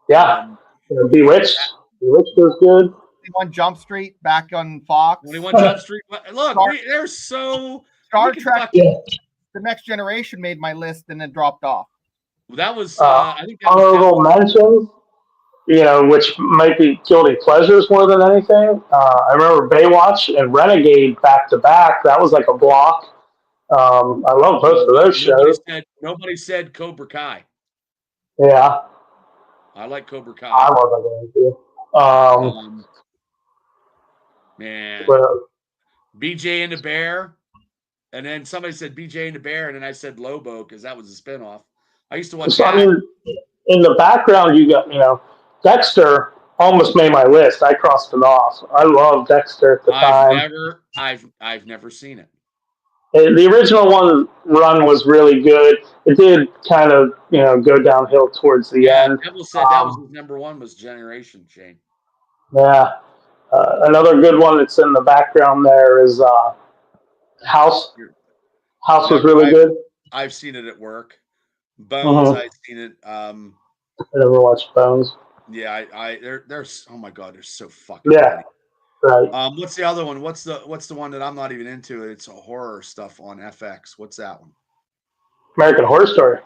Yeah. Bewitched. Bewitched was good. 21 Jump Street back on Fox. 21 Jump Street. Look, there's so Star Trek. The Next Generation made my list and then dropped off. That was I think that honorable mentions. Which might be guilty pleasures more than anything. I remember Baywatch and Renegade back to back. That was like a block. I love both of those shows. Nobody said Cobra Kai. Yeah. I like Cobra Kai. I wasn't going to. Man. BJ and the Bear. And then somebody said BJ and the Bear, and then I said Lobo because that was a spinoff. I used to watch that. I mean, in the background, you got, Dexter almost made my list. I crossed it off. I love Dexter at the time. I've never seen it. The original run was really good. It did kind of, go downhill towards the end. Neville said that was his number one was Generation, Shane. Yeah. Another good one that's in the background there is House. House was really good. I've seen it at work. Bones, I've seen it. I never watched Bones. Yeah, there's oh my god, they're so fucking funny. Right. What's the other one? What's the one that I'm not even into? It's a horror stuff on FX. What's that one? American Horror Story.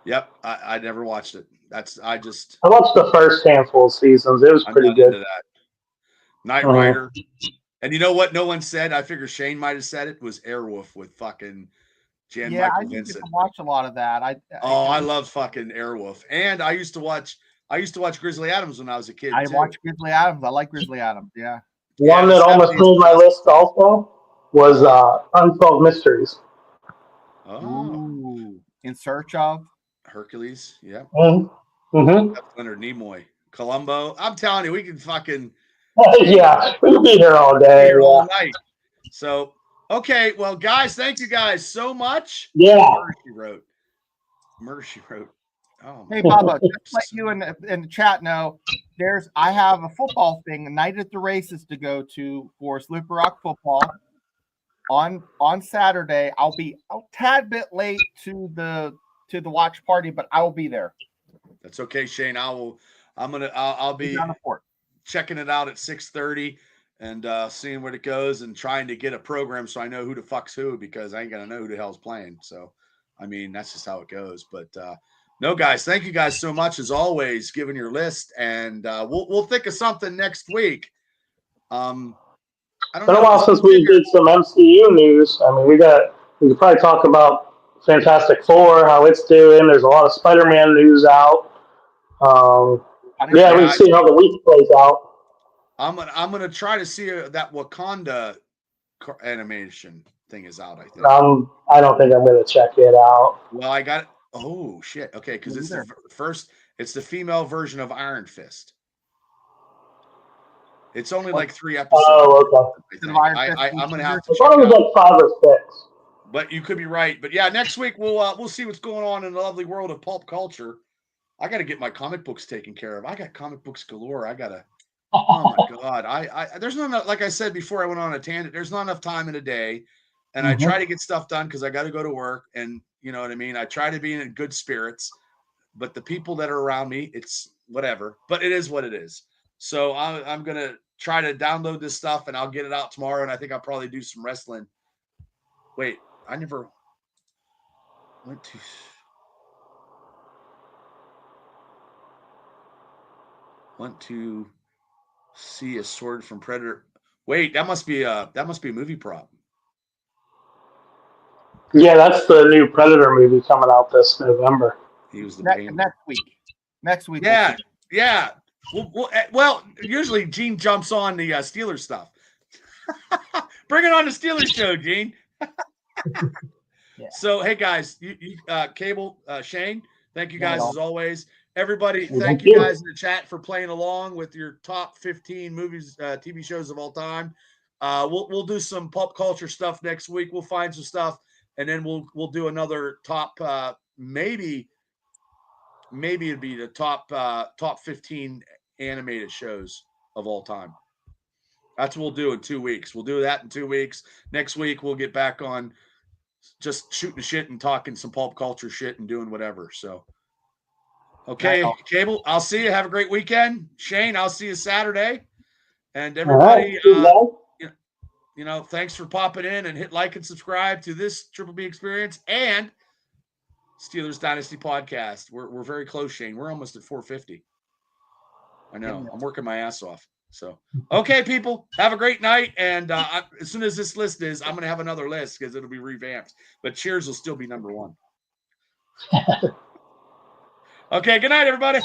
Yep, I never watched it. I watched the first handful of seasons. It was pretty good. Into that. Knight Rider. And you know what? No one said. I figure Shane might have said it. Was Airwolf with fucking Jan Yeah, I Michael didn't get Vincent. to watch a lot of that. I love fucking Airwolf, and I used to watch Grizzly Adams when I was a kid. I too. watched Grizzly Adams. I like Grizzly Adams. Yeah. One Yeah, that almost 70s made my stuff. list also was Unsolved Mysteries. Oh, Ooh. In Search of. Hercules. Yeah. Mm-hmm. That's Leonard Nimoy. Columbo. I'm telling you, we can fucking Yeah, we could be here all be day. here Yeah. all night. So, okay, well, guys, thank you guys so much. Yeah. Murder, she wrote. Oh, Hey, Bubba, just let you in the chat know, I have a football thing, a night at the races to go to for Slippery Rock football on Saturday. I'll be a tad bit late to the watch party, but I will be there. That's okay, Shane. I'll be On the fort. checking it out at 6:30 and seeing where it goes and trying to get a program so I know who the fuck's who, because I ain't gonna know who the hell's playing. So, I mean, that's just how it goes. But no, guys, thank you guys so much as always, giving your list, and we'll think of something next week. I don't It's been know. a while since we did some MCU news. I mean, we could probably talk about Fantastic Four, how it's doing. There's a lot of Spider-Man news out. Yeah, we can see how the week plays out. I'm gonna try to see that Wakanda animation thing is out. I think. I don't think I'm gonna check it out. Well, I got it. Oh shit! Okay, because it's the first. It's the female version of Iron Fist. It's only like 3 episodes. Oh, okay. I'm gonna have to. I thought it was like 5 or 6. But you could be right. But yeah, next week we'll see what's going on in the lovely world of pulp culture. I got to get my comic books taken care of. I got comic books galore. I gotta. Oh my god! I there's not enough, like I said before I went on a tangent. There's not enough time in a day, and I try to get stuff done because I got to go to work, and you know what I mean. I try to be in good spirits, but the people that are around me, it's whatever. But it is what it is. So I'm gonna try to download this stuff, and I'll get it out tomorrow. And I think I'll probably do some wrestling. Wait, I never went to see a sword from Predator. Wait, that must be a movie prop. Yeah, that's the new Predator movie coming out this November. He was the next week. Yeah, yeah. Well, usually Gene jumps on the Steelers stuff. Bring it on the Steelers show, Gene. Yeah. So, hey guys, you Cable, Shane, thank you guys as always. Everybody, thank you guys in the chat for playing along with your top 15 movies, TV shows of all time. We'll do some pop culture stuff next week. We'll find some stuff, and then we'll do another top. Maybe it'd be the top 15 animated shows of all time. That's what we'll do in 2 weeks. We'll do that in 2 weeks. Next week we'll get back on just shooting shit and talking some pulp culture shit and doing whatever. So. Okay, Cable, I'll see you. Have a great weekend. Shane, I'll see you Saturday. And everybody, thanks for popping in, and hit like and subscribe to this Triple B Experience and Steelers Dynasty podcast. We're very close, Shane. We're almost at 450. I know. I'm working my ass off. So, okay, people, have a great night. And as soon as this list is, I'm going to have another list because it'll be revamped. But Cheers will still be number 1. Okay, good night, everybody.